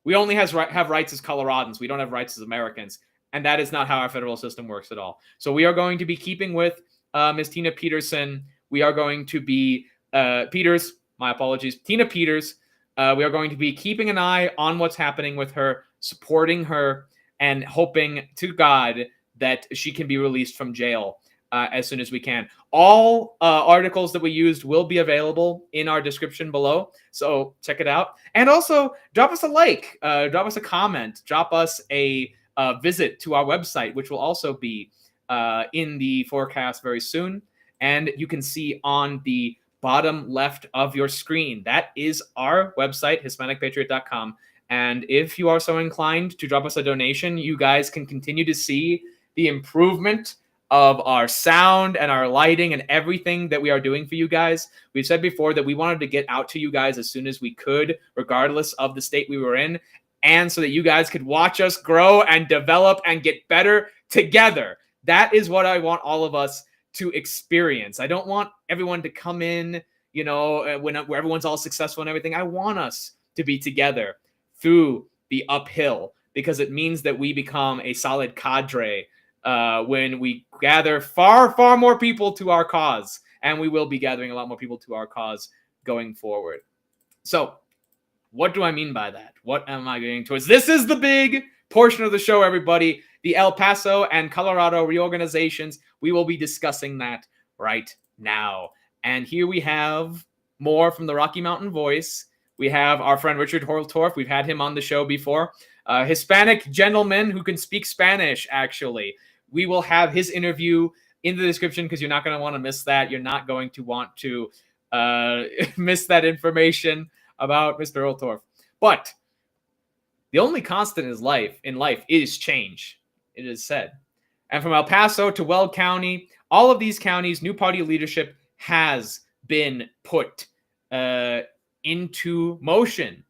we only have rights as Coloradans. We don't have rights as Americans. And that is not how our federal system works at all. So we are going to be keeping with Ms. Tina Peterson. We are going to be Tina Peters. We are going to be keeping an eye on what's happening with her, supporting her, and hoping to God that she can be released from jail as soon as we can. All articles that we used will be available in our description below, so check it out. And also, drop us a like, drop us a comment, drop us a visit to our website, which will also be in the forecast very soon. And you can see on the bottom left of your screen, that is our website, HispanicPatriot.com. And if you are so inclined to drop us a donation, you guys can continue to see the improvement of our sound and our lighting and everything that we are doing for you guys. We've said before that we wanted to get out to you guys as soon as we could, regardless of the state we were in, and so that you guys could watch us grow and develop and get better together. That is what I want all of us to experience. I don't want everyone to come in, where everyone's all successful and everything. I want us to be together through the uphill, because it means that we become a solid cadre when we gather far, far more people to our cause. And we will be gathering a lot more people to our cause going forward. So what do I mean by that? What am I getting towards? This is the big portion of the show, everybody. The El Paso and Colorado reorganizations. We will be discussing that right now. And here we have more from the Rocky Mountain Voice. We have our friend Richard Holtorf. We've had him on the show before. Hispanic gentleman who can speak Spanish, actually. We will have his interview in the description because you're not going to want to miss that. You're not going to want to miss that information about Mr. Holtorf. But the only constant in life is change, it is said. And from El Paso to Weld County, all of these counties, new party leadership has been put into motion.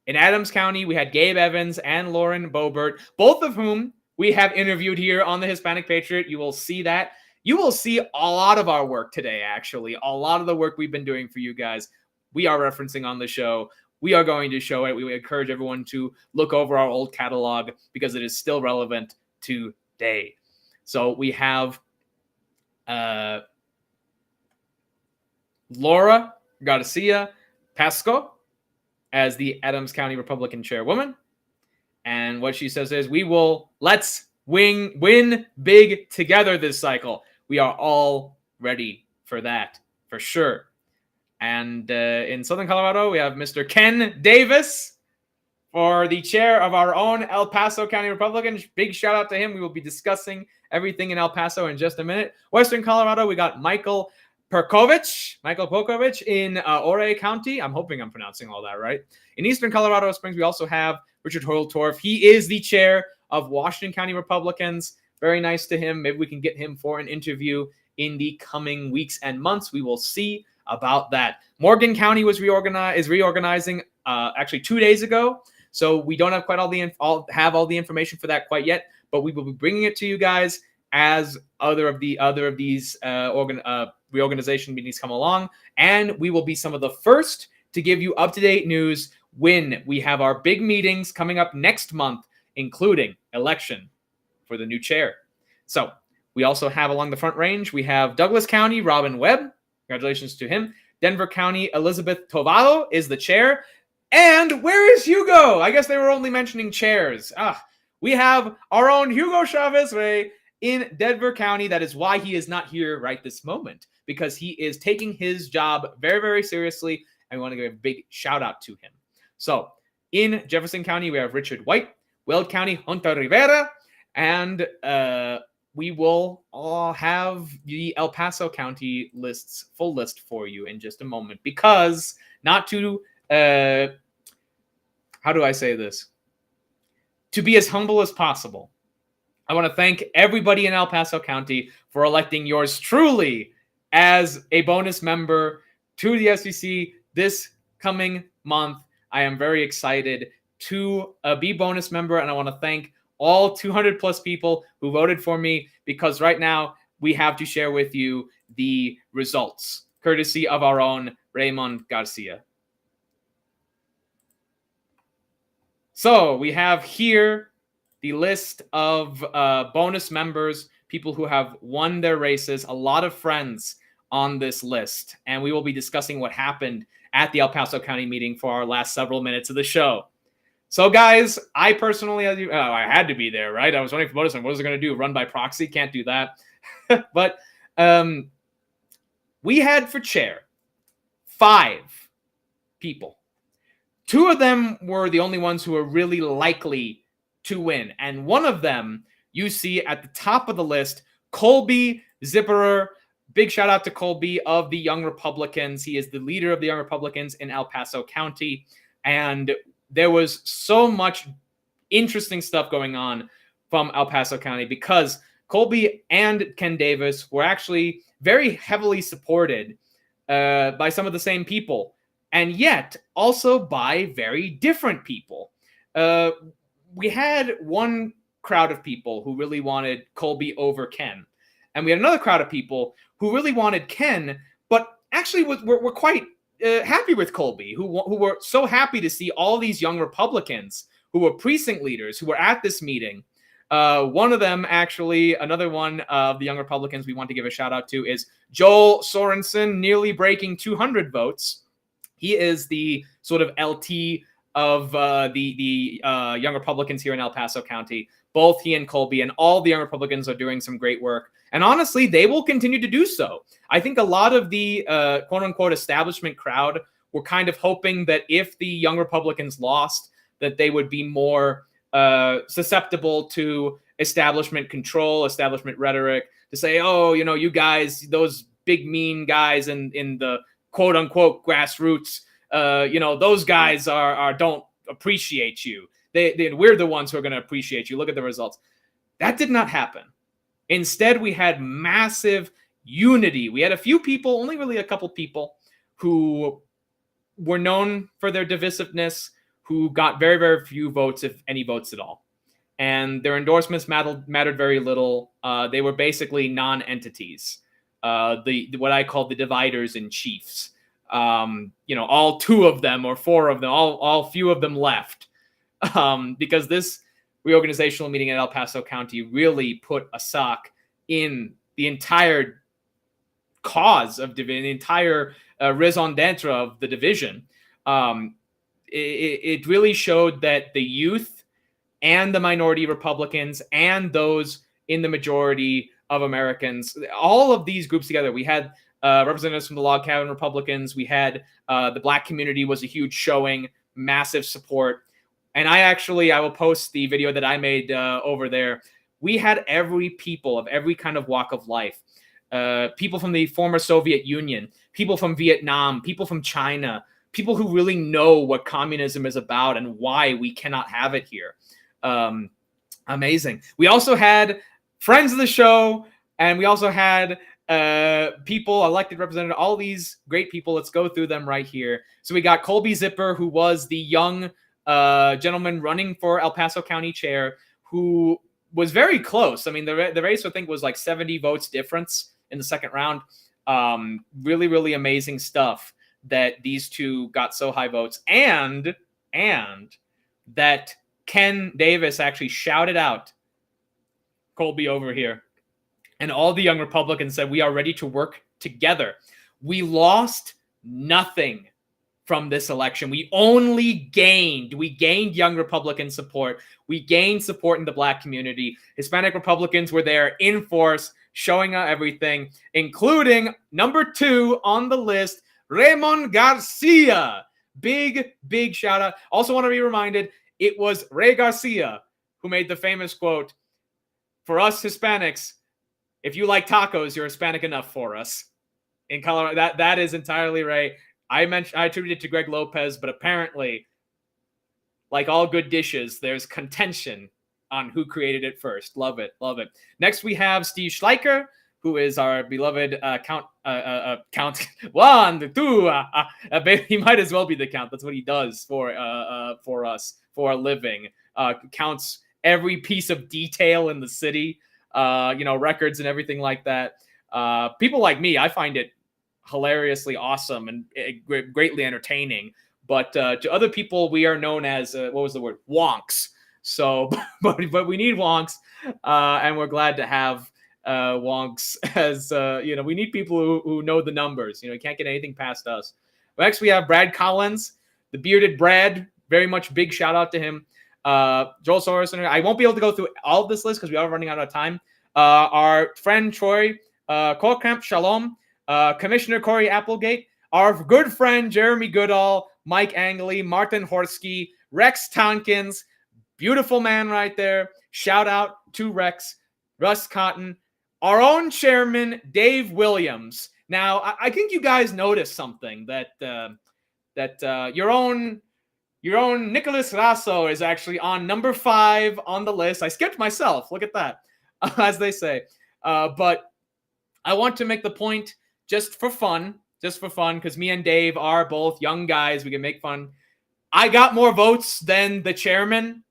In Adams County, we had Gabe Evans and Lauren Boebert, both of whom we have interviewed here on the Hispanic Patriot. You will see that. You will see a lot of our work today, actually. A lot of the work we've been doing for you guys, we are referencing on the show. We are going to show it. We encourage everyone to look over our old catalog because it is still relevant today. So we have Laura Garcia, Pasco as the Adams County Republican chairwoman. And what she says is, let's win big together this cycle. We are all ready for that, for sure. And in Southern Colorado, we have Mr. Ken Davis for the chair of our own El Paso County Republicans. Big shout out to him. We will be discussing everything in El Paso in just a minute. Western Colorado, we got Michael Perkovich in Ouray County. I'm hoping I'm pronouncing all that right. In Eastern Colorado Springs, we also have Richard Holtorf. He is the chair of Washington County Republicans. Very nice to him. Maybe we can get him for an interview in the coming weeks and months. We will see about that. Morgan County is reorganizing actually 2 days ago. So we don't have quite all the information for that quite yet, but we will be bringing it to you guys as other of these reorganization meetings come along, and we will be some of the first to give you up-to-date news when we have our big meetings coming up next month, including election for the new chair. So we also have along the Front Range, we have Douglas County, Robin Webb. Congratulations to him. Denver County, Elizabeth Tovado is the chair. And where is Hugo? I guess they were only mentioning chairs. We have our own Hugo Chavez Rey in Denver County. That is why he is not here right this moment, because he is taking his job very, very seriously, and we want to give a big shout out to him. So in Jefferson County, we have Richard White, Weld County, Hunter Rivera, and we will all have the El Paso County full list for you in just a moment, because not to, how do I say this? To be as humble as possible, I want to thank everybody in El Paso County for electing yours truly as a bonus member to the SBC this coming month. I am very excited to be bonus member, and I want to thank all 200 plus people who voted for me, because right now we have to share with you the results, courtesy of our own Raymond Garcia. So we have here the list of bonus members, people who have won their races, a lot of friends on this list. And we will be discussing what happened at the El Paso County meeting for our last several minutes of the show. So guys, I personally, I had to be there, right? I was running for bonus, and what was I going to do? Run by proxy? Can't do that. But we had for chair 5 people. 2 of them were the only ones who were really likely to win. And one of them, you see at the top of the list, Colby Zipperer. Big shout out to Colby of the Young Republicans. He is the leader of the Young Republicans in El Paso County. And there was so much interesting stuff going on from El Paso County, because Colby and Ken Davis were actually very heavily supported by some of the same people, and yet also by very different people. We had one crowd of people who really wanted Colby over Ken, and we had another crowd of people who really wanted Ken, but actually were quite happy with Colby, who were so happy to see all these young Republicans who were precinct leaders who were at this meeting. One of them, actually, another one of the young Republicans we want to give a shout out to is Joel Sorensen, nearly breaking 200 votes. He is the sort of LT of the young Republicans here in El Paso County. Both he and Colby and all the young Republicans are doing some great work. And honestly, they will continue to do so. I think a lot of the quote-unquote establishment crowd were kind of hoping that if the young Republicans lost, that they would be more susceptible to establishment control, establishment rhetoric, to say, oh, you know, you guys, those big mean guys in the quote-unquote grassroots, those guys don't appreciate you. We're the ones who are going to appreciate you. Look at the results. That did not happen. Instead, we had massive unity. We had a few people, only really a couple people, who were known for their divisiveness, who got very, very few votes, if any votes at all. And their endorsements mattered very little. They were basically non-entities, what I call the dividers in chiefs. All 2 of them or 4 of them, all few of them left. Because this reorganizational meeting at El Paso County really put a sock in the entire cause of division, the entire raison d'etre of the division. It really showed that the youth and the minority Republicans and those in the majority of Americans, all of these groups together, we had representatives from the log cabin Republicans. We had the Black community was a huge showing, massive support. And I will post the video that I made over there. We had people of every kind of walk of life. People from the former Soviet Union, people from Vietnam, people from China, people who really know what communism is about and why we cannot have it here. Amazing. We also had friends of the show, and we also had people, elected representatives, all these great people. Let's go through them right here. So we got Colby Zipper, who was the young gentleman running for El Paso County chair, who was very close. I mean, the race, I think, was like 70 votes difference in the second round. Really, really amazing stuff that these two got so high votes, and that Ken Davis actually shouted out Colby over here. And all the young Republicans said, we are ready to work together. We lost nothing from this election. We only gained. We gained young Republican support. We gained support in the Black community. Hispanic Republicans were there in force, showing out everything, including number 2 on the list, Ramon Garcia. Big, big shout out. Also want to be reminded, it was Ray Garcia who made the famous quote, for us Hispanics, if you like tacos, you're Hispanic enough for us. In Colorado, that is entirely Ray. I attributed it to Greg Lopez, but apparently, like all good dishes, there's contention on who created it first. Love it, love it. Next, we have Steve Schleicher, who is our beloved count 1, 2. He might as well be the count. That's what he does for us for a living. Counts every piece of detail in the city, records and everything like that. People like me, I find it hilariously awesome and greatly entertaining. But to other people, we are known as what was the word? Wonks. So, but we need wonks, and we're glad to have wonks as we need people who know the numbers. You can't get anything past us. Next, we have Brad Collins, the bearded Brad. Very much big shout out to him. Joel Soros. I won't be able to go through all of this list because we are running out of time. Our friend Troy Kolkamp Shalom, Commissioner Corey Applegate, our good friend Jeremy Goodall, Mike Angley, Martin Horsky, Rex Tonkins, beautiful man right there. Shout out to Rex, Russ Cotton, our own chairman Dave Williams. Now, I think you guys noticed something that your own Nicholas Rasso is actually on number 5 on the list. I skipped myself. Look at that, as they say. But I want to make the point just for fun, because me and Dave are both young guys. We can make fun. I got more votes than the chairman.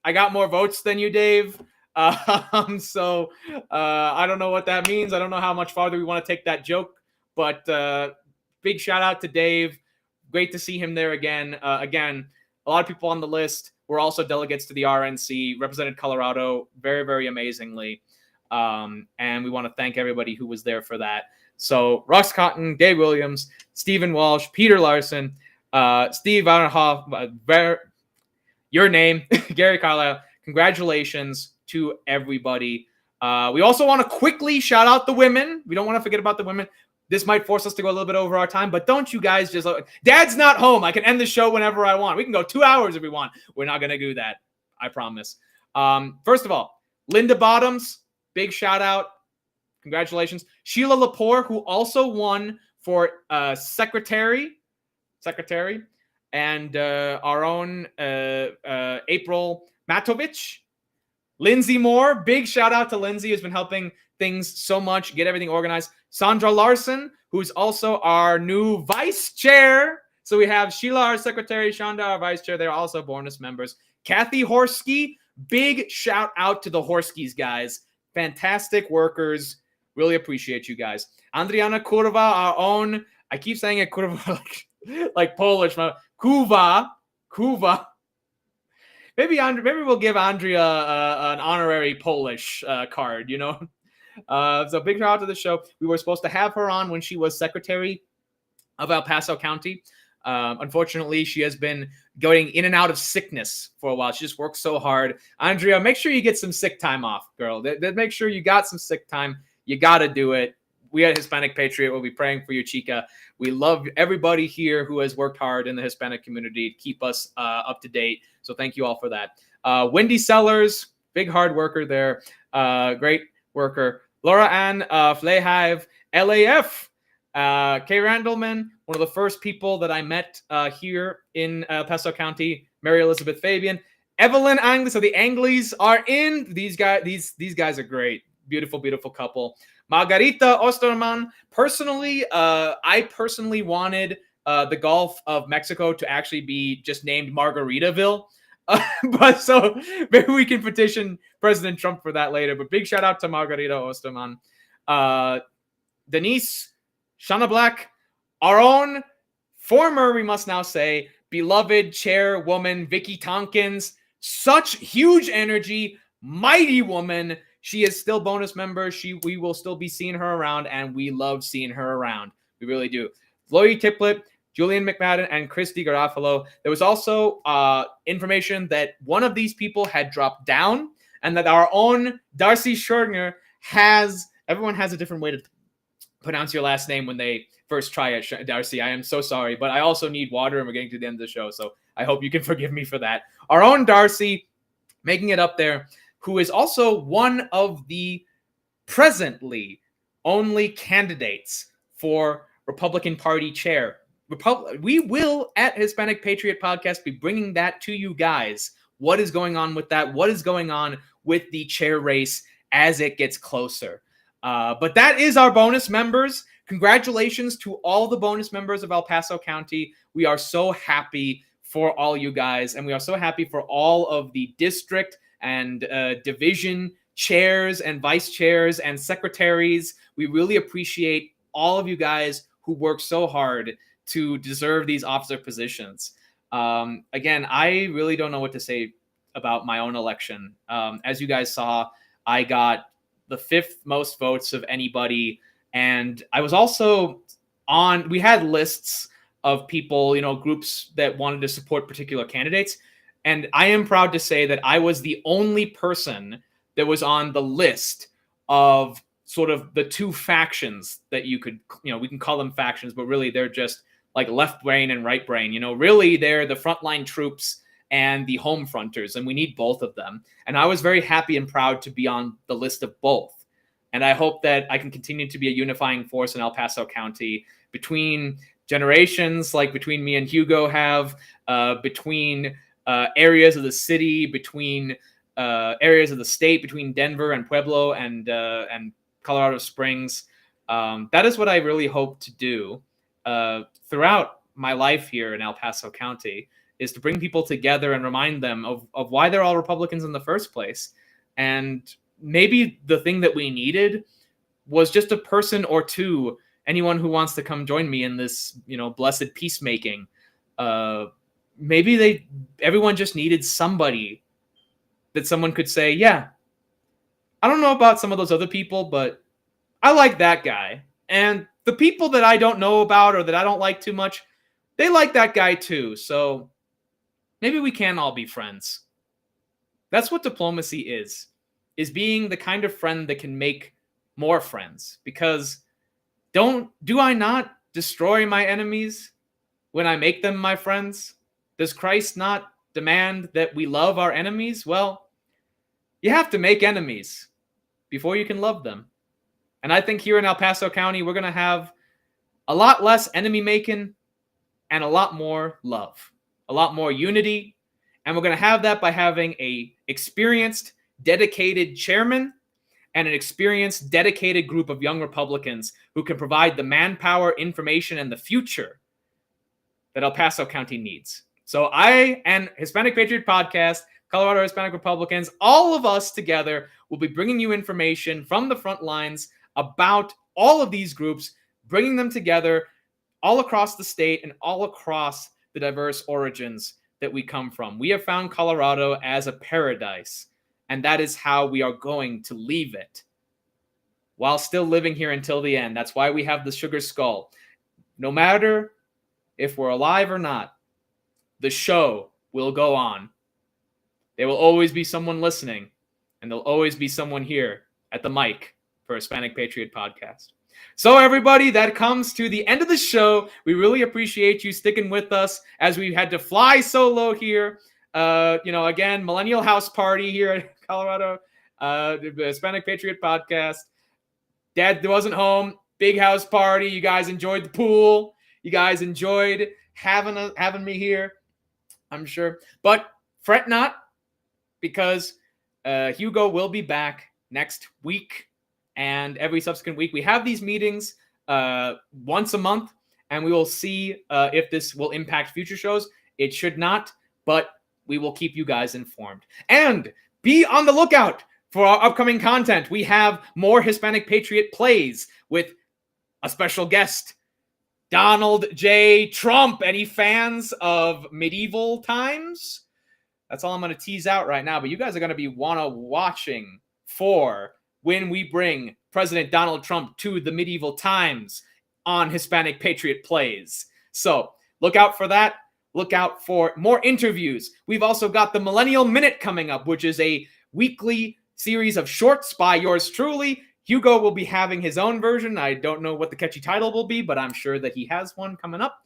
I got more votes than you, Dave. So I don't know what that means. I don't know how much farther we want to take that joke. But big shout out to Dave. Great to see him there again. Again, a lot of people on the list were also delegates to the RNC, represented Colorado very, very amazingly. And we want to thank everybody who was there for that. So Russ Cotton, Dave Williams, Stephen Walsh, Peter Larson, Steve Vanderhoff, your name, Gary Carlisle. Congratulations to everybody. We also want to quickly shout out the women. We don't want to forget about the women. This might force us to go a little bit over our time, but don't you guys just... Dad's not home. I can end the show whenever I want. We can go 2 hours if we want. We're not going to do that. I promise. First of all, Linda Bottoms, big shout out. Congratulations. Sheila Lepore, who also won for secretary. And our own April Matovich. Lindsay Moore, big shout out to Lindsay, who's been helping things so much, get everything organized. Sandra Larson, who's also our new vice chair. So we have Sheila, our secretary, Shonda, our vice chair. They're also bonus members. Kathy Horsky, big shout out to the Horskys, guys. Fantastic workers. Really appreciate you guys. Andriana Kurva, our own, I keep saying it Kurva like Polish. Kuva. Maybe we'll give Andrea an honorary Polish card, So big shout out to the show. We were supposed to have her on when she was secretary of El Paso County. Unfortunately, she has been going in and out of sickness for a while. She just works so hard. Andrea, make sure you get some sick time off, girl. Make sure you got some sick time. You got to do it. We at Hispanic Patriot will be praying for you, Chica. We love everybody here who has worked hard in the Hispanic community to keep us up to date. So thank you all for that. Wendy Sellers, big hard worker there. Great worker. Laura Ann Flehive, LAF. Kay Randleman, one of the first people that I met here in El Paso County. Mary Elizabeth Fabian. Evelyn Angles. So the Angles are in. These guys are great. Beautiful, beautiful couple. Margarita Osterman. Personally, I personally wanted the Gulf of Mexico to actually be just named Margaritaville. But so maybe we can petition President Trump for that later. But big shout out to Margarita Osterman. Denise, Shana Black, our own former, we must now say, beloved chairwoman, Vicky Tompkins. Such huge energy, mighty woman. She is still bonus member. We will still be seeing her around, and we love seeing her around. We really do. Chloe Tiplett, Julian McMadden, and Christy Garofalo. There was also information that one of these people had dropped down, and that our own Darcy Schorner everyone has a different way to pronounce your last name when they first try it, Darcy. I am so sorry, but I also need water, and we're getting to the end of the show, so I hope you can forgive me for that. Our own Darcy, making it up there, who is also one of the presently only candidates for Republican Party chair. We will, at Hispanic Patriot Podcast, be bringing that to you guys. What is going on with that? What is going on with the chair race as it gets closer? But that is our bonus members. Congratulations to all the bonus members of El Paso County. We are so happy for all you guys, and we are so happy for all of the district and division chairs and vice chairs and secretaries. We really appreciate all of you guys who work so hard to deserve these officer positions. Again, I really don't know what to say about my own election. As you guys saw, I got the 5th most votes of anybody. And I was also we had lists of people, groups that wanted to support particular candidates. And I am proud to say that I was the only person that was on the list of sort of the two factions that you could, we can call them factions, but really they're just like left brain and right brain. Really they're the frontline troops and the home fronters, and we need both of them. And I was very happy and proud to be on the list of both. And I hope that I can continue to be a unifying force in El Paso County between generations, like between me and Hugo have, between areas of the city, between areas of the state, between Denver and Pueblo and Colorado Springs. That is what I really hope to do throughout my life here in El Paso County, is to bring people together and remind them of why they're all Republicans in the first place. And maybe the thing that we needed was just a person or two, anyone who wants to come join me in this, blessed peacemaking. Maybe everyone just needed somebody that someone could say, yeah, I don't know about some of those other people, but I like that guy. And the people that I don't know about or that I don't like too much, they like that guy too. So maybe we can all be friends. That's what diplomacy is being the kind of friend that can make more friends. Because do I not destroy my enemies when I make them my friends? Does Christ not demand that we love our enemies? Well, you have to make enemies before you can love them. And I think here in El Paso County, we're going to have a lot less enemy making and a lot more love, a lot more unity. And we're going to have that by having a experienced, dedicated chairman and an experienced, dedicated group of young Republicans who can provide the manpower, information, and the future that El Paso County needs. So I and Hispanic Patriot Podcast, Colorado Hispanic Republicans, all of us together will be bringing you information from the front lines about all of these groups, bringing them together all across the state and all across the diverse origins that we come from. We have found Colorado as a paradise, and that is how we are going to leave it while still living here until the end. That's why we have the Sugar Skull. No matter if we're alive or not, the show will go on. There will always be someone listening, and there'll always be someone here at the mic for Hispanic Patriot Podcast. So everybody, that comes to the end of the show. We really appreciate you sticking with us as we had to fly solo here. Again, Millennial House Party here in Colorado, the Hispanic Patriot Podcast. Dad wasn't home. Big house party. You guys enjoyed the pool. You guys enjoyed having me here, I'm sure. But fret not, because Hugo will be back next week and every subsequent week. We have these meetings once a month, and we will see if this will impact future shows. It should not, but we will keep you guys informed. And be on the lookout for our upcoming content. We have more Hispanic Patriot plays with a special guest, Donald J. Trump. Any fans of medieval times? That's all I'm going to tease out right now. But you guys are going to be watching for when we bring President Donald Trump to the medieval times on Hispanic Patriot Plays. So look out for that. Look out for more interviews. We've also got the Millennial Minute coming up, which is a weekly series of shorts by yours truly. Hugo will be having his own version. I don't know what the catchy title will be, but I'm sure that he has one coming up.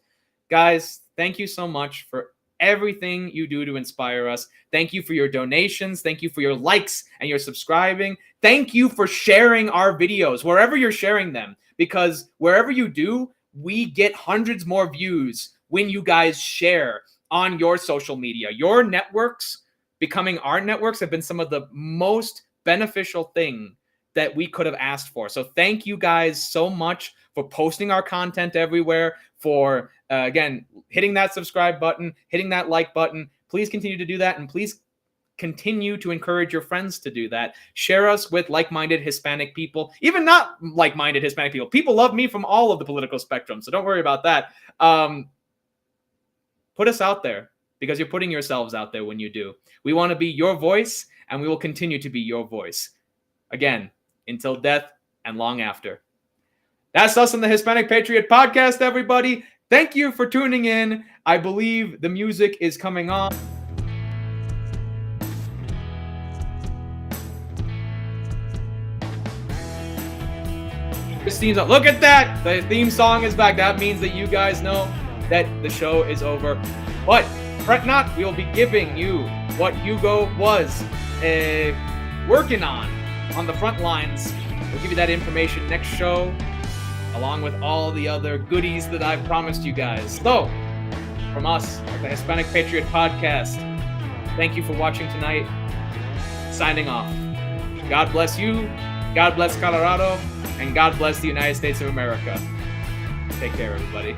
Guys, thank you so much for everything you do to inspire us. Thank you for your donations. Thank you for your likes and your subscribing. Thank you for sharing our videos wherever you're sharing them, because wherever you do, we get hundreds more views when you guys share on your social media. Your networks becoming our networks have been some of the most beneficial thing that we could have asked for. So thank you guys so much for posting our content everywhere, for, again, hitting that subscribe button, hitting that like button. Please continue to do that, and please continue to encourage your friends to do that. Share us with like-minded Hispanic people, even not like-minded Hispanic people. People love me from all of the political spectrum, so don't worry about that. Put us out there, because you're putting yourselves out there when you do. We want to be your voice, and we will continue to be your voice. Again, until death and long after. That's us on the Hispanic Patriot Podcast, everybody. Thank you for tuning in. I believe the music is coming on. Look at that. The theme song is back. That means that you guys know that the show is over. But fret not, we will be giving you what Hugo was working on the front lines. We'll give you that information next show, along with all the other goodies that I've promised you guys. So, from us at the Hispanic Patriot Podcast, thank you for watching tonight. Signing off. God bless you, God bless Colorado, and God bless the United States of America. Take care, everybody.